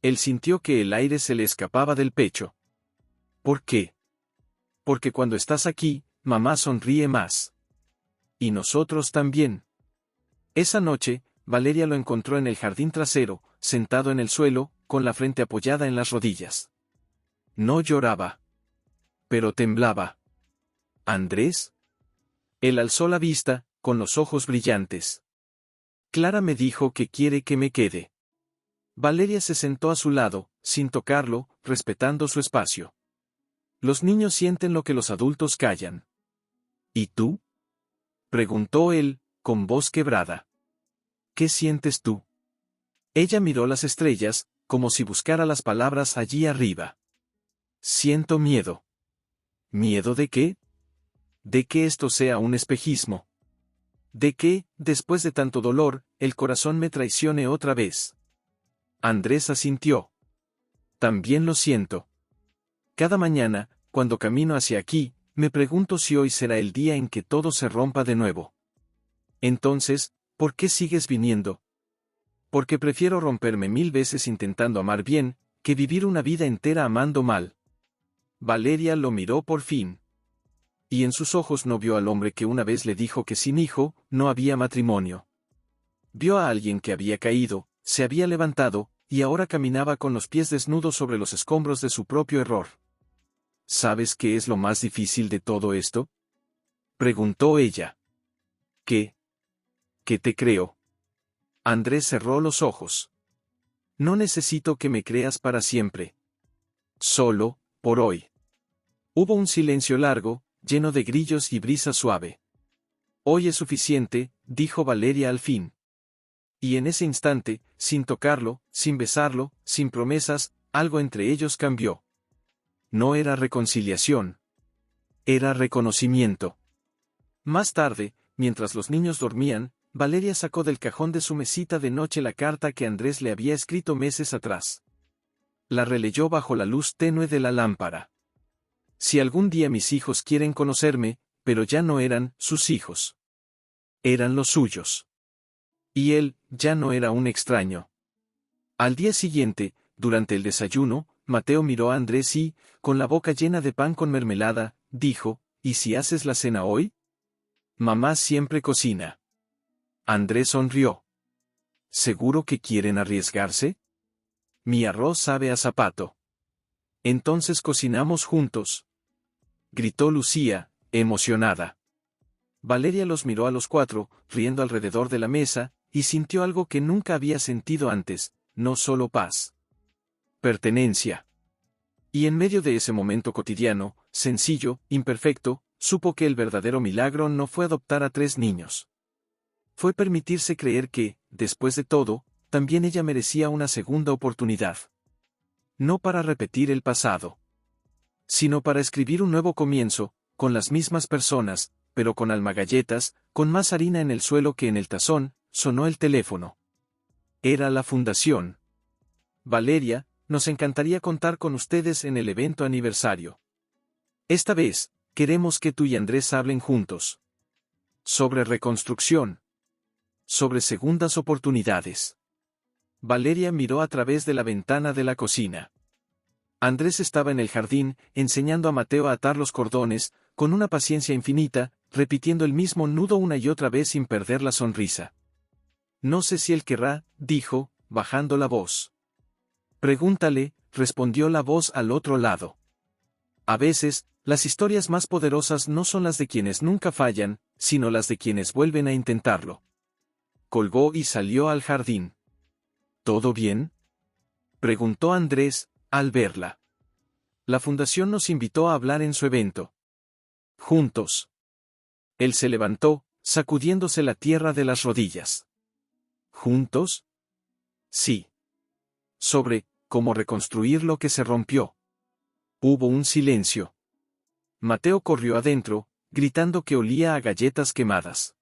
Él sintió que el aire se le escapaba del pecho. ¿Por qué? Porque cuando estás aquí, mamá sonríe más. Y nosotros también. Esa noche, Valeria lo encontró en el jardín trasero, sentado en el suelo, con la frente apoyada en las rodillas. No lloraba. Pero temblaba. ¿Andrés? Él alzó la vista, con los ojos brillantes. Clara me dijo que quiere que me quede. Valeria se sentó a su lado, sin tocarlo, respetando su espacio. Los niños sienten lo que los adultos callan. ¿Y tú? Preguntó él, con voz quebrada. ¿Qué sientes tú? Ella miró las estrellas, como si buscara las palabras allí arriba. Siento miedo. ¿Miedo de qué? De que esto sea un espejismo. De que, después de tanto dolor, el corazón me traicione otra vez. Andrés asintió. También lo siento. Cada mañana, cuando camino hacia aquí, me pregunto si hoy será el día en que todo se rompa de nuevo. Entonces, ¿por qué sigues viniendo? Porque prefiero romperme 1000 veces intentando amar bien, que vivir una vida entera amando mal. Valeria lo miró por fin. Y en sus ojos no vio al hombre que una vez le dijo que sin hijo, no había matrimonio. Vio a alguien que había caído, se había levantado, y ahora caminaba con los pies desnudos sobre los escombros de su propio error. ¿Sabes qué es lo más difícil de todo esto? Preguntó ella. ¿Qué? ¿Qué te creo? Andrés cerró los ojos. No necesito que me creas para siempre. Solo, por hoy. Hubo un silencio largo, lleno de grillos y brisa suave. Hoy es suficiente, dijo Valeria al fin. Y en ese instante, sin tocarlo, sin besarlo, sin promesas, algo entre ellos cambió. No era reconciliación. Era reconocimiento. Más tarde, mientras los niños dormían, Valeria sacó del cajón de su mesita de noche la carta que Andrés le había escrito meses atrás. La releyó bajo la luz tenue de la lámpara. Si algún día mis hijos quieren conocerme, pero ya no eran sus hijos. Eran los suyos. Y él, ya no era un extraño. Al día siguiente, durante el desayuno, Mateo miró a Andrés y, con la boca llena de pan con mermelada, dijo, ¿y si haces la cena hoy? Mamá siempre cocina. Andrés sonrió. ¿Seguro que quieren arriesgarse? Mi arroz sabe a zapato. Entonces cocinamos juntos. Gritó Lucía, emocionada. Valeria los miró a los cuatro, riendo alrededor de la mesa, y sintió algo que nunca había sentido antes, no solo paz. Pertenencia. Y en medio de ese momento cotidiano, sencillo, imperfecto, supo que el verdadero milagro no fue adoptar a 3 niños. Fue permitirse creer que, después de todo, también ella merecía una segunda oportunidad. No para repetir el pasado, sino para escribir un nuevo comienzo, con las mismas personas, pero con almagalletas, con más harina en el suelo que en el tazón. Sonó el teléfono. Era la fundación. Valeria, nos encantaría contar con ustedes en el evento aniversario. Esta vez, queremos que tú y Andrés hablen juntos. Sobre reconstrucción. Sobre segundas oportunidades. Valeria miró a través de la ventana de la cocina. Andrés estaba en el jardín, enseñando a Mateo a atar los cordones, con una paciencia infinita, repitiendo el mismo nudo una y otra vez sin perder la sonrisa. No sé si él querrá, dijo, bajando la voz. Pregúntale, respondió la voz al otro lado. A veces, las historias más poderosas no son las de quienes nunca fallan, sino las de quienes vuelven a intentarlo. Colgó y salió al jardín. ¿Todo bien? Preguntó Andrés, al verla. La fundación nos invitó a hablar en su evento. Juntos. Él se levantó, sacudiéndose la tierra de las rodillas. ¿Juntos? Sí. Sobre cómo reconstruir lo que se rompió. Hubo un silencio. Mateo corrió adentro, gritando que olía a galletas quemadas.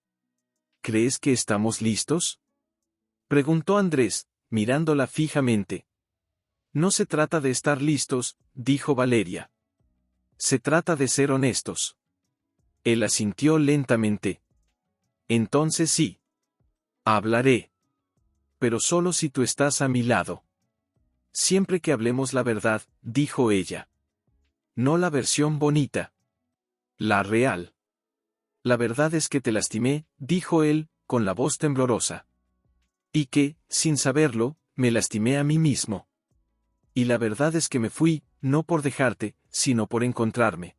¿Crees que estamos listos? Preguntó Andrés, mirándola fijamente. No se trata de estar listos, dijo Valeria. Se trata de ser honestos. Él asintió lentamente. Entonces sí. Hablaré. Pero solo si tú estás a mi lado. Siempre que hablemos la verdad, dijo ella. No la versión bonita. La real. La verdad es que te lastimé, dijo él, con la voz temblorosa. Y que, sin saberlo, me lastimé a mí mismo. Y la verdad es que me fui, no por dejarte, sino por encontrarme.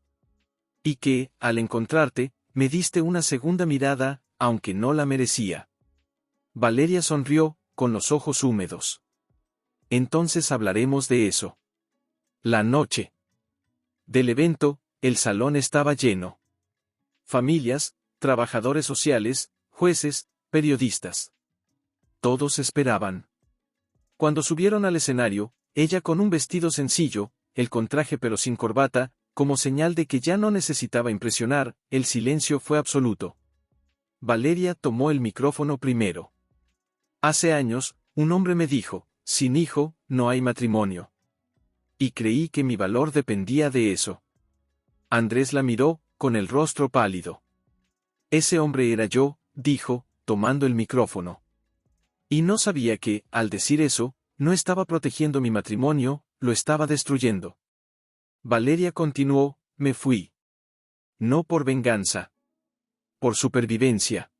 Y que, al encontrarte, me diste una segunda mirada, aunque no la merecía. Valeria sonrió, con los ojos húmedos. Entonces hablaremos de eso. La noche del evento, el salón estaba lleno. Familias, trabajadores sociales, jueces, periodistas. Todos esperaban. Cuando subieron al escenario, ella con un vestido sencillo, el con traje pero sin corbata, como señal de que ya no necesitaba impresionar, el silencio fue absoluto. Valeria tomó el micrófono primero. Hace años, un hombre me dijo, sin hijo, no hay matrimonio. Y creí que mi valor dependía de eso. Andrés la miró, con el rostro pálido. Ese hombre era yo, dijo, tomando el micrófono. Y no sabía que, al decir eso, no estaba protegiendo mi matrimonio, lo estaba destruyendo. Valeria continuó, me fui. No por venganza. Por supervivencia.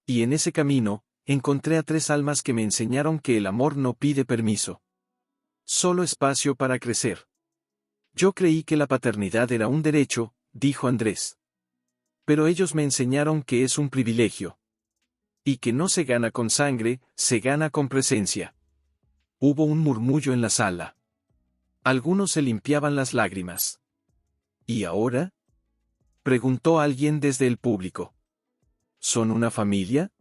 Y en ese camino, encontré a 3 almas que me enseñaron que el amor no pide permiso. Solo espacio para crecer. Yo creí que la paternidad era un derecho, dijo Andrés. Pero ellos me enseñaron que es un privilegio. Y que no se gana con sangre, se gana con presencia. Hubo un murmullo en la sala. Algunos se limpiaban las lágrimas. ¿Y ahora? Preguntó alguien desde el público. ¿Son una familia?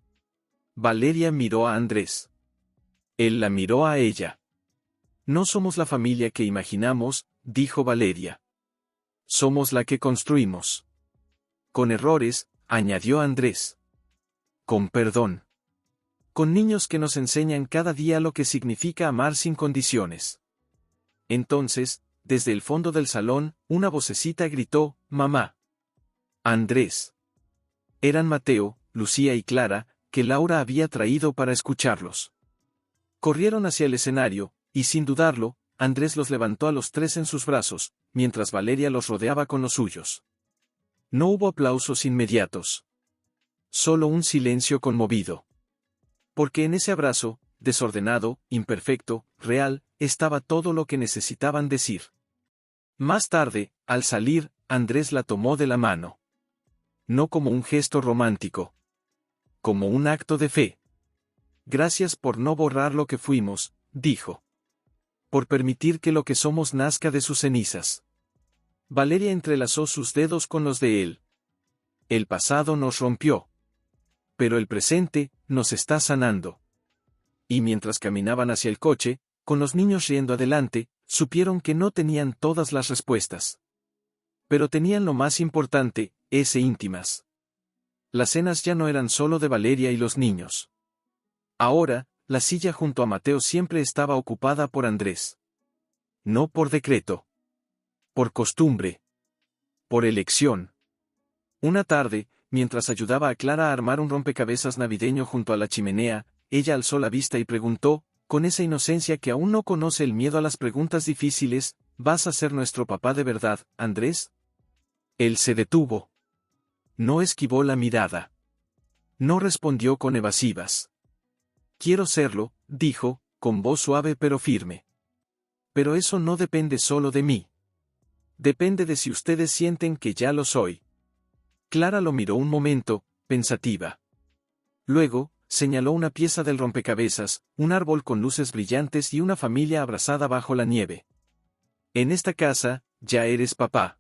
Valeria miró a Andrés. Él la miró a ella. No somos la familia que imaginamos, dijo Valeria. Somos la que construimos. Con errores, añadió Andrés. Con perdón. Con niños que nos enseñan cada día lo que significa amar sin condiciones. Entonces, desde el fondo del salón, una vocecita gritó, «¡Mamá!». Andrés. Eran Mateo, Lucía y Clara, que Laura había traído para escucharlos. Corrieron hacia el escenario, y sin dudarlo, Andrés los levantó a los tres en sus brazos, mientras Valeria los rodeaba con los suyos. No hubo aplausos inmediatos. Solo un silencio conmovido. Porque en ese abrazo, desordenado, imperfecto, real, estaba todo lo que necesitaban decir. Más tarde, al salir, Andrés la tomó de la mano. No como un gesto romántico. Como un acto de fe. Gracias por no borrar lo que fuimos, dijo. Por permitir que lo que somos nazca de sus cenizas. Valeria entrelazó sus dedos con los de él. El pasado nos rompió. Pero el presente nos está sanando. Y mientras caminaban hacia el coche, con los niños riendo adelante, supieron que no tenían todas las respuestas. Pero tenían lo más importante, íntimas. Las cenas ya no eran solo de Valeria y los niños. Ahora, la silla junto a Mateo siempre estaba ocupada por Andrés. No por decreto. Por costumbre. Por elección. Una tarde, mientras ayudaba a Clara a armar un rompecabezas navideño junto a la chimenea, ella alzó la vista y preguntó, con esa inocencia que aún no conoce el miedo a las preguntas difíciles, ¿vas a ser nuestro papá de verdad, Andrés? Él se detuvo. No esquivó la mirada. No respondió con evasivas. Quiero serlo, dijo, con voz suave pero firme. Pero eso no depende solo de mí. Depende de si ustedes sienten que ya lo soy. Clara lo miró un momento, pensativa. Luego, señaló una pieza del rompecabezas, un árbol con luces brillantes y una familia abrazada bajo la nieve. En esta casa, ya eres papá.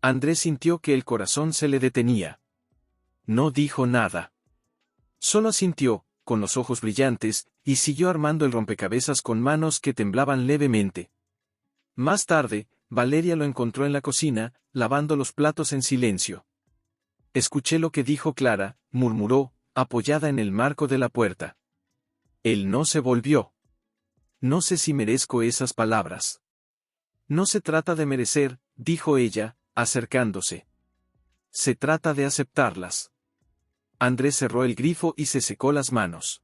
Andrés sintió que el corazón se le detenía. No dijo nada. Solo asintió, con los ojos brillantes, y siguió armando el rompecabezas con manos que temblaban levemente. Más tarde, Valeria lo encontró en la cocina, lavando los platos en silencio. Escuché lo que dijo Clara, murmuró, apoyada en el marco de la puerta. Él no se volvió. No sé si merezco esas palabras. No se trata de merecer, dijo ella, acercándose. Se trata de aceptarlas. Andrés cerró el grifo y se secó las manos.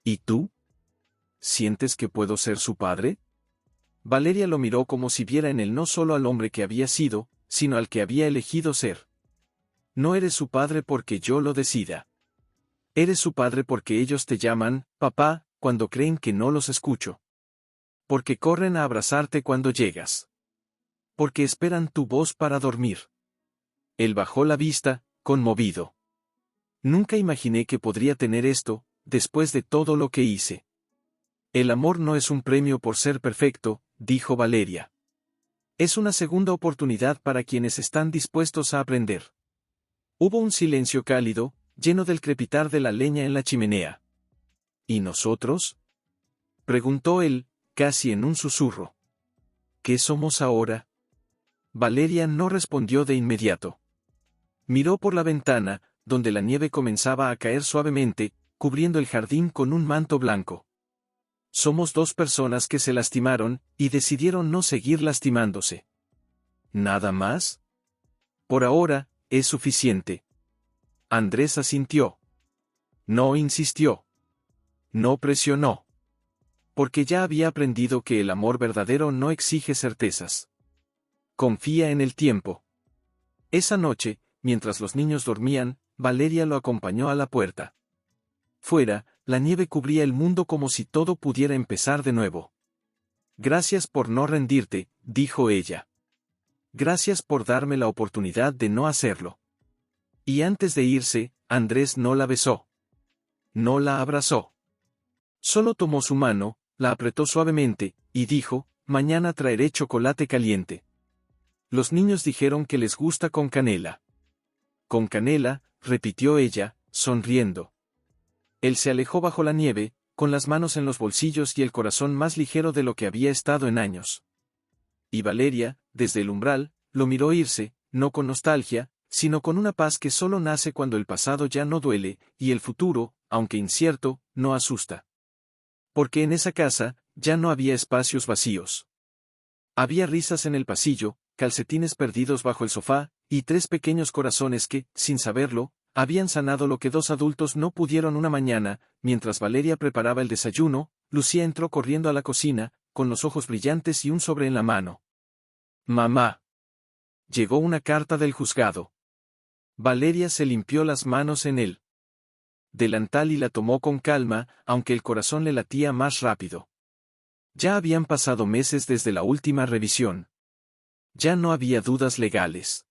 ¿Y tú? ¿Sientes que puedo ser su padre? Valeria lo miró como si viera en él no solo al hombre que había sido, sino al que había elegido ser. No eres su padre porque yo lo decida. Eres su padre porque ellos te llaman, papá, cuando creen que no los escucho. Porque corren a abrazarte cuando llegas. Porque esperan tu voz para dormir. Él bajó la vista, conmovido. Nunca imaginé que podría tener esto, después de todo lo que hice. El amor no es un premio por ser perfecto, dijo Valeria. Es una segunda oportunidad para quienes están dispuestos a aprender. Hubo un silencio cálido, lleno del crepitar de la leña en la chimenea. ¿Y nosotros? Preguntó él, casi en un susurro. ¿Qué somos ahora? Valeria no respondió de inmediato. Miró por la ventana, donde la nieve comenzaba a caer suavemente, cubriendo el jardín con un manto blanco. Somos dos personas que se lastimaron, y decidieron no seguir lastimándose. ¿Nada más? Por ahora, es suficiente. Andrés asintió. No insistió. No presionó. Porque ya había aprendido que el amor verdadero no exige certezas. Confía en el tiempo. Esa noche, mientras los niños dormían, Valeria lo acompañó a la puerta. Fuera, la nieve cubría el mundo como si todo pudiera empezar de nuevo. Gracias por no rendirte, dijo ella. Gracias por darme la oportunidad de no hacerlo. Y antes de irse, Andrés no la besó. No la abrazó. Solo tomó su mano, la apretó suavemente, y dijo, mañana traeré chocolate caliente. Los niños dijeron que les gusta con canela. Con canela, repitió ella, sonriendo. Él se alejó bajo la nieve, con las manos en los bolsillos y el corazón más ligero de lo que había estado en años. Y Valeria, desde el umbral, lo miró irse, no con nostalgia, sino con una paz que solo nace cuando el pasado ya no duele, y el futuro, aunque incierto, no asusta. Porque en esa casa, ya no había espacios vacíos. Había risas en el pasillo, calcetines perdidos bajo el sofá, y 3 pequeños corazones que, sin saberlo, habían sanado lo que 2 adultos no pudieron una mañana. Mientras Valeria preparaba el desayuno, Lucía entró corriendo a la cocina, con los ojos brillantes y un sobre en la mano. «Mamá». Llegó una carta del juzgado. Valeria se limpió las manos en el delantal y la tomó con calma, aunque el corazón le latía más rápido. Ya habían pasado meses desde la última revisión. Ya no había dudas legales.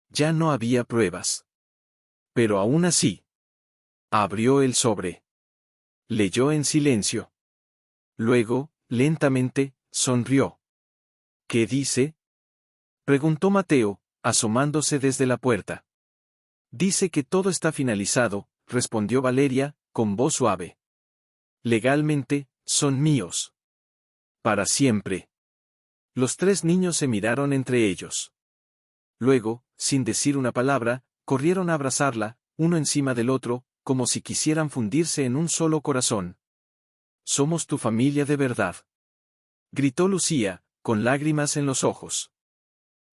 Ya no había pruebas. Pero aún así. Abrió el sobre. Leyó en silencio. Luego, lentamente, sonrió. «¿Qué dice?», preguntó Mateo, asomándose desde la puerta. «Dice que todo está finalizado», respondió Valeria, con voz suave. «Legalmente, son míos. Para siempre». Los 3 niños se miraron entre ellos. Luego, sin decir una palabra, corrieron a abrazarla, uno encima del otro, como si quisieran fundirse en un solo corazón. «Somos tu familia de verdad», gritó Lucía, con lágrimas en los ojos.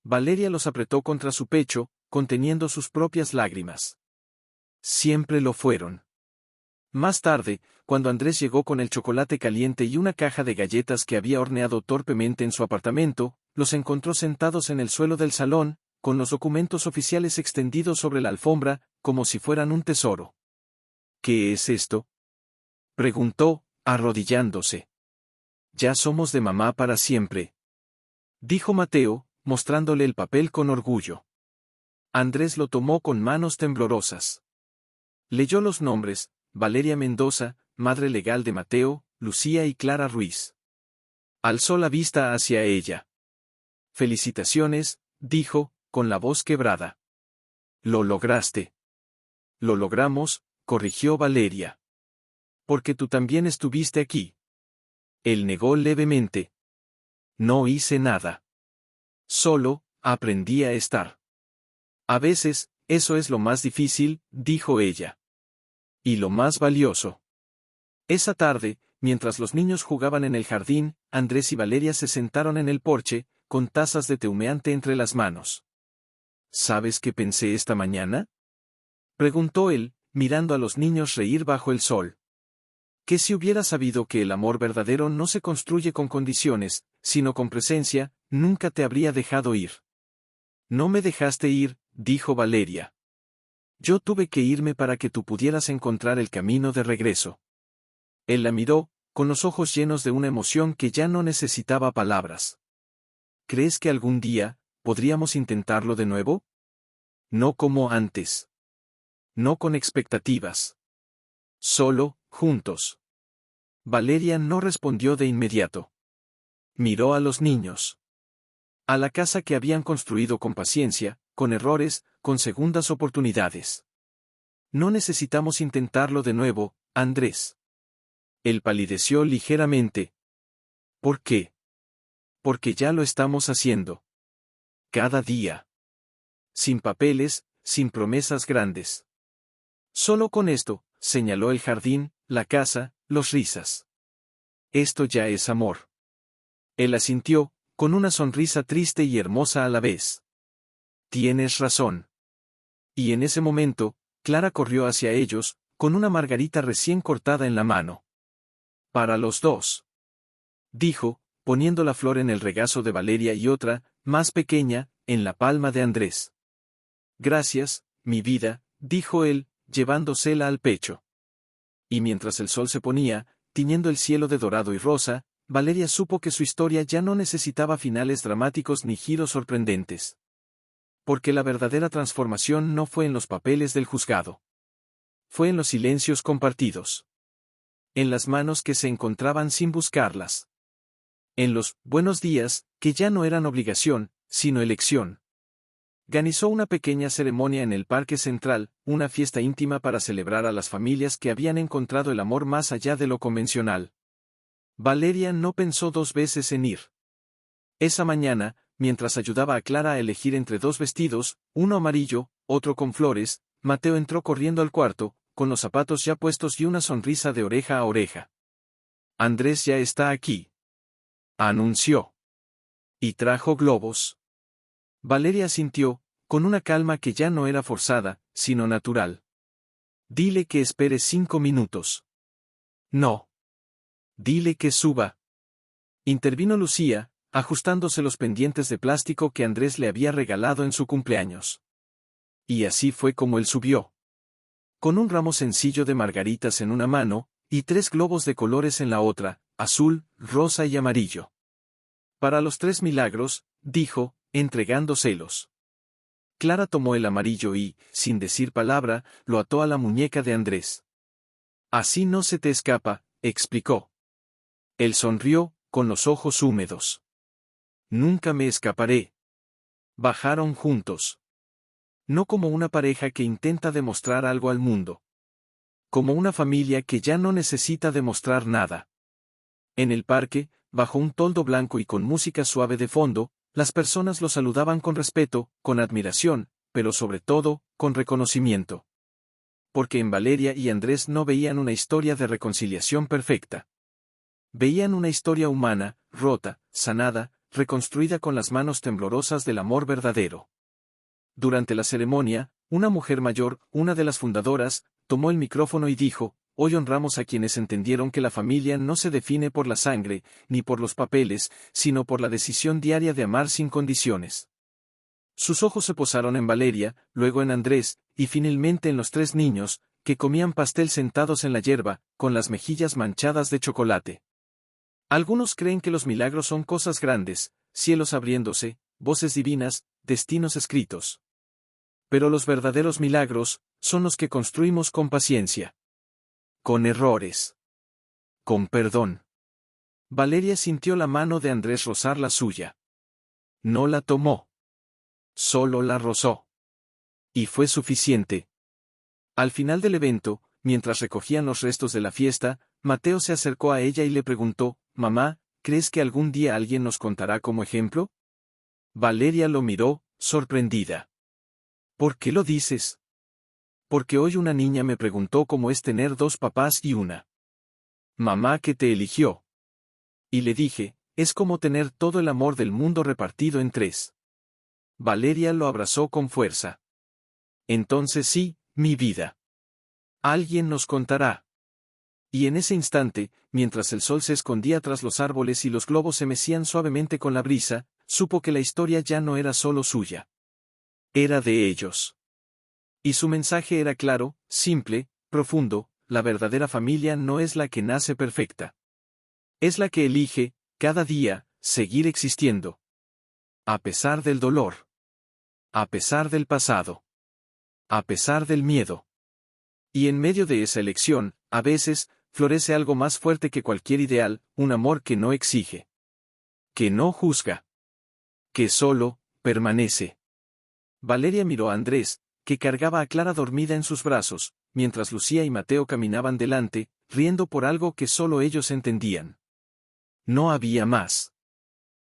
Valeria los apretó contra su pecho, conteniendo sus propias lágrimas. Siempre lo fueron. Más tarde, cuando Andrés llegó con el chocolate caliente y una caja de galletas que había horneado torpemente en su apartamento, los encontró sentados en el suelo del salón, con los documentos oficiales extendidos sobre la alfombra, como si fueran un tesoro. «¿Qué es esto?», preguntó, arrodillándose. «Ya somos de mamá para siempre», dijo Mateo, mostrándole el papel con orgullo. Andrés lo tomó con manos temblorosas. Leyó los nombres: Valeria Mendoza, madre legal de Mateo, Lucía y Clara Ruiz. Alzó la vista hacia ella. «Felicitaciones», dijo, con la voz quebrada. «Lo lograste». «Lo logramos», corrigió Valeria. «Porque tú también estuviste aquí». Él negó levemente. «No hice nada. Solo, aprendí a estar». «A veces, eso es lo más difícil», dijo ella. «Y lo más valioso». Esa tarde, mientras los niños jugaban en el jardín, Andrés y Valeria se sentaron en el porche, con tazas de té humeante entre las manos. «¿Sabes qué pensé esta mañana?», preguntó él, mirando a los niños reír bajo el sol. «Que si hubiera sabido que el amor verdadero no se construye con condiciones, sino con presencia, nunca te habría dejado ir». «No me dejaste ir», dijo Valeria. «Yo tuve que irme para que tú pudieras encontrar el camino de regreso». Él la miró, con los ojos llenos de una emoción que ya no necesitaba palabras. «¿Crees que algún día podríamos intentarlo de nuevo? No como antes. No con expectativas. Solo, juntos». Valeria no respondió de inmediato. Miró a los niños. A la casa que habían construido con paciencia, con errores, con segundas oportunidades. «No necesitamos intentarlo de nuevo, Andrés». Él palideció ligeramente. «¿Por qué?». «Porque ya lo estamos haciendo. Cada día. Sin papeles, sin promesas grandes. Solo con esto», señaló el jardín, la casa, los risas. «Esto ya es amor». Él asintió, con una sonrisa triste y hermosa a la vez. «Tienes razón». Y en ese momento, Clara corrió hacia ellos, con una margarita recién cortada en la mano. «Para los 2», dijo, poniendo la flor en el regazo de Valeria y otra, más pequeña, en la palma de Andrés. «Gracias, mi vida», dijo él, llevándosela al pecho. Y mientras el sol se ponía, tiñendo el cielo de dorado y rosa, Valeria supo que su historia ya no necesitaba finales dramáticos ni giros sorprendentes. Porque la verdadera transformación no fue en los papeles del juzgado. Fue en los silencios compartidos. En las manos que se encontraban sin buscarlas. En los «buenos días», que ya no eran obligación, sino elección. Organizó una pequeña ceremonia en el Parque Central, una fiesta íntima para celebrar a las familias que habían encontrado el amor más allá de lo convencional. Valeria no pensó dos veces en ir. Esa mañana, mientras ayudaba a Clara a elegir entre dos vestidos, uno amarillo, otro con flores, Mateo entró corriendo al cuarto, con los zapatos ya puestos y una sonrisa de oreja a oreja. Andrés ya está aquí, anunció. Y trajo globos. Valeria asintió, con una calma que ya no era forzada, sino natural. Dile que espere 5 minutos. No. Dile que suba. Intervino Lucía, ajustándose los pendientes de plástico que Andrés le había regalado en su cumpleaños. Y así fue como él subió. Con un ramo sencillo de margaritas en una mano, y 3 globos de colores en la otra, azul, rosa y amarillo. Para los 3 milagros, dijo, entregándoselos. Clara tomó el amarillo y, sin decir palabra, lo ató a la muñeca de Andrés. Así no se te escapa, explicó. Él sonrió, con los ojos húmedos. Nunca me escaparé. Bajaron juntos. No como una pareja que intenta demostrar algo al mundo. Como una familia que ya no necesita demostrar nada. En el parque, bajo un toldo blanco y con música suave de fondo, las personas lo saludaban con respeto, con admiración, pero sobre todo, con reconocimiento. Porque en Valeria y Andrés no veían una historia de reconciliación perfecta. Veían una historia humana, rota, sanada, reconstruida con las manos temblorosas del amor verdadero. Durante la ceremonia, una mujer mayor, una de las fundadoras, tomó el micrófono y dijo, hoy honramos a quienes entendieron que la familia no se define por la sangre, ni por los papeles, sino por la decisión diaria de amar sin condiciones. Sus ojos se posaron en Valeria, luego en Andrés, y finalmente en los 3 niños, que comían pastel sentados en la hierba, con las mejillas manchadas de chocolate. Algunos creen que los milagros son cosas grandes, cielos abriéndose, voces divinas, destinos escritos. Pero los verdaderos milagros, son los que construimos con paciencia. Con errores. Con perdón. Valeria sintió la mano de Andrés rozar la suya. No la tomó. Solo la rozó. Y fue suficiente. Al final del evento, mientras recogían los restos de la fiesta, Mateo se acercó a ella y le preguntó, «Mamá, ¿crees que algún día alguien nos contará como ejemplo?» Valeria lo miró, sorprendida. «¿Por qué lo dices?» «Porque hoy una niña me preguntó cómo es tener 2 papás y una mamá que te eligió. Y le dije, es como tener todo el amor del mundo repartido en 3. Valeria lo abrazó con fuerza. «Entonces sí, mi vida. Alguien nos contará». Y en ese instante, mientras el sol se escondía tras los árboles y los globos se mecían suavemente con la brisa, supo que la historia ya no era solo suya. Era de ellos. Y su mensaje era claro, simple, profundo: la verdadera familia no es la que nace perfecta. Es la que elige, cada día, seguir existiendo. A pesar del dolor. A pesar del pasado. A pesar del miedo. Y en medio de esa elección, a veces, florece algo más fuerte que cualquier ideal, un amor que no exige. Que no juzga. Que solo, permanece. Valeria miró a Andrés, que cargaba a Clara dormida en sus brazos, mientras Lucía y Mateo caminaban delante, riendo por algo que solo ellos entendían. No había más.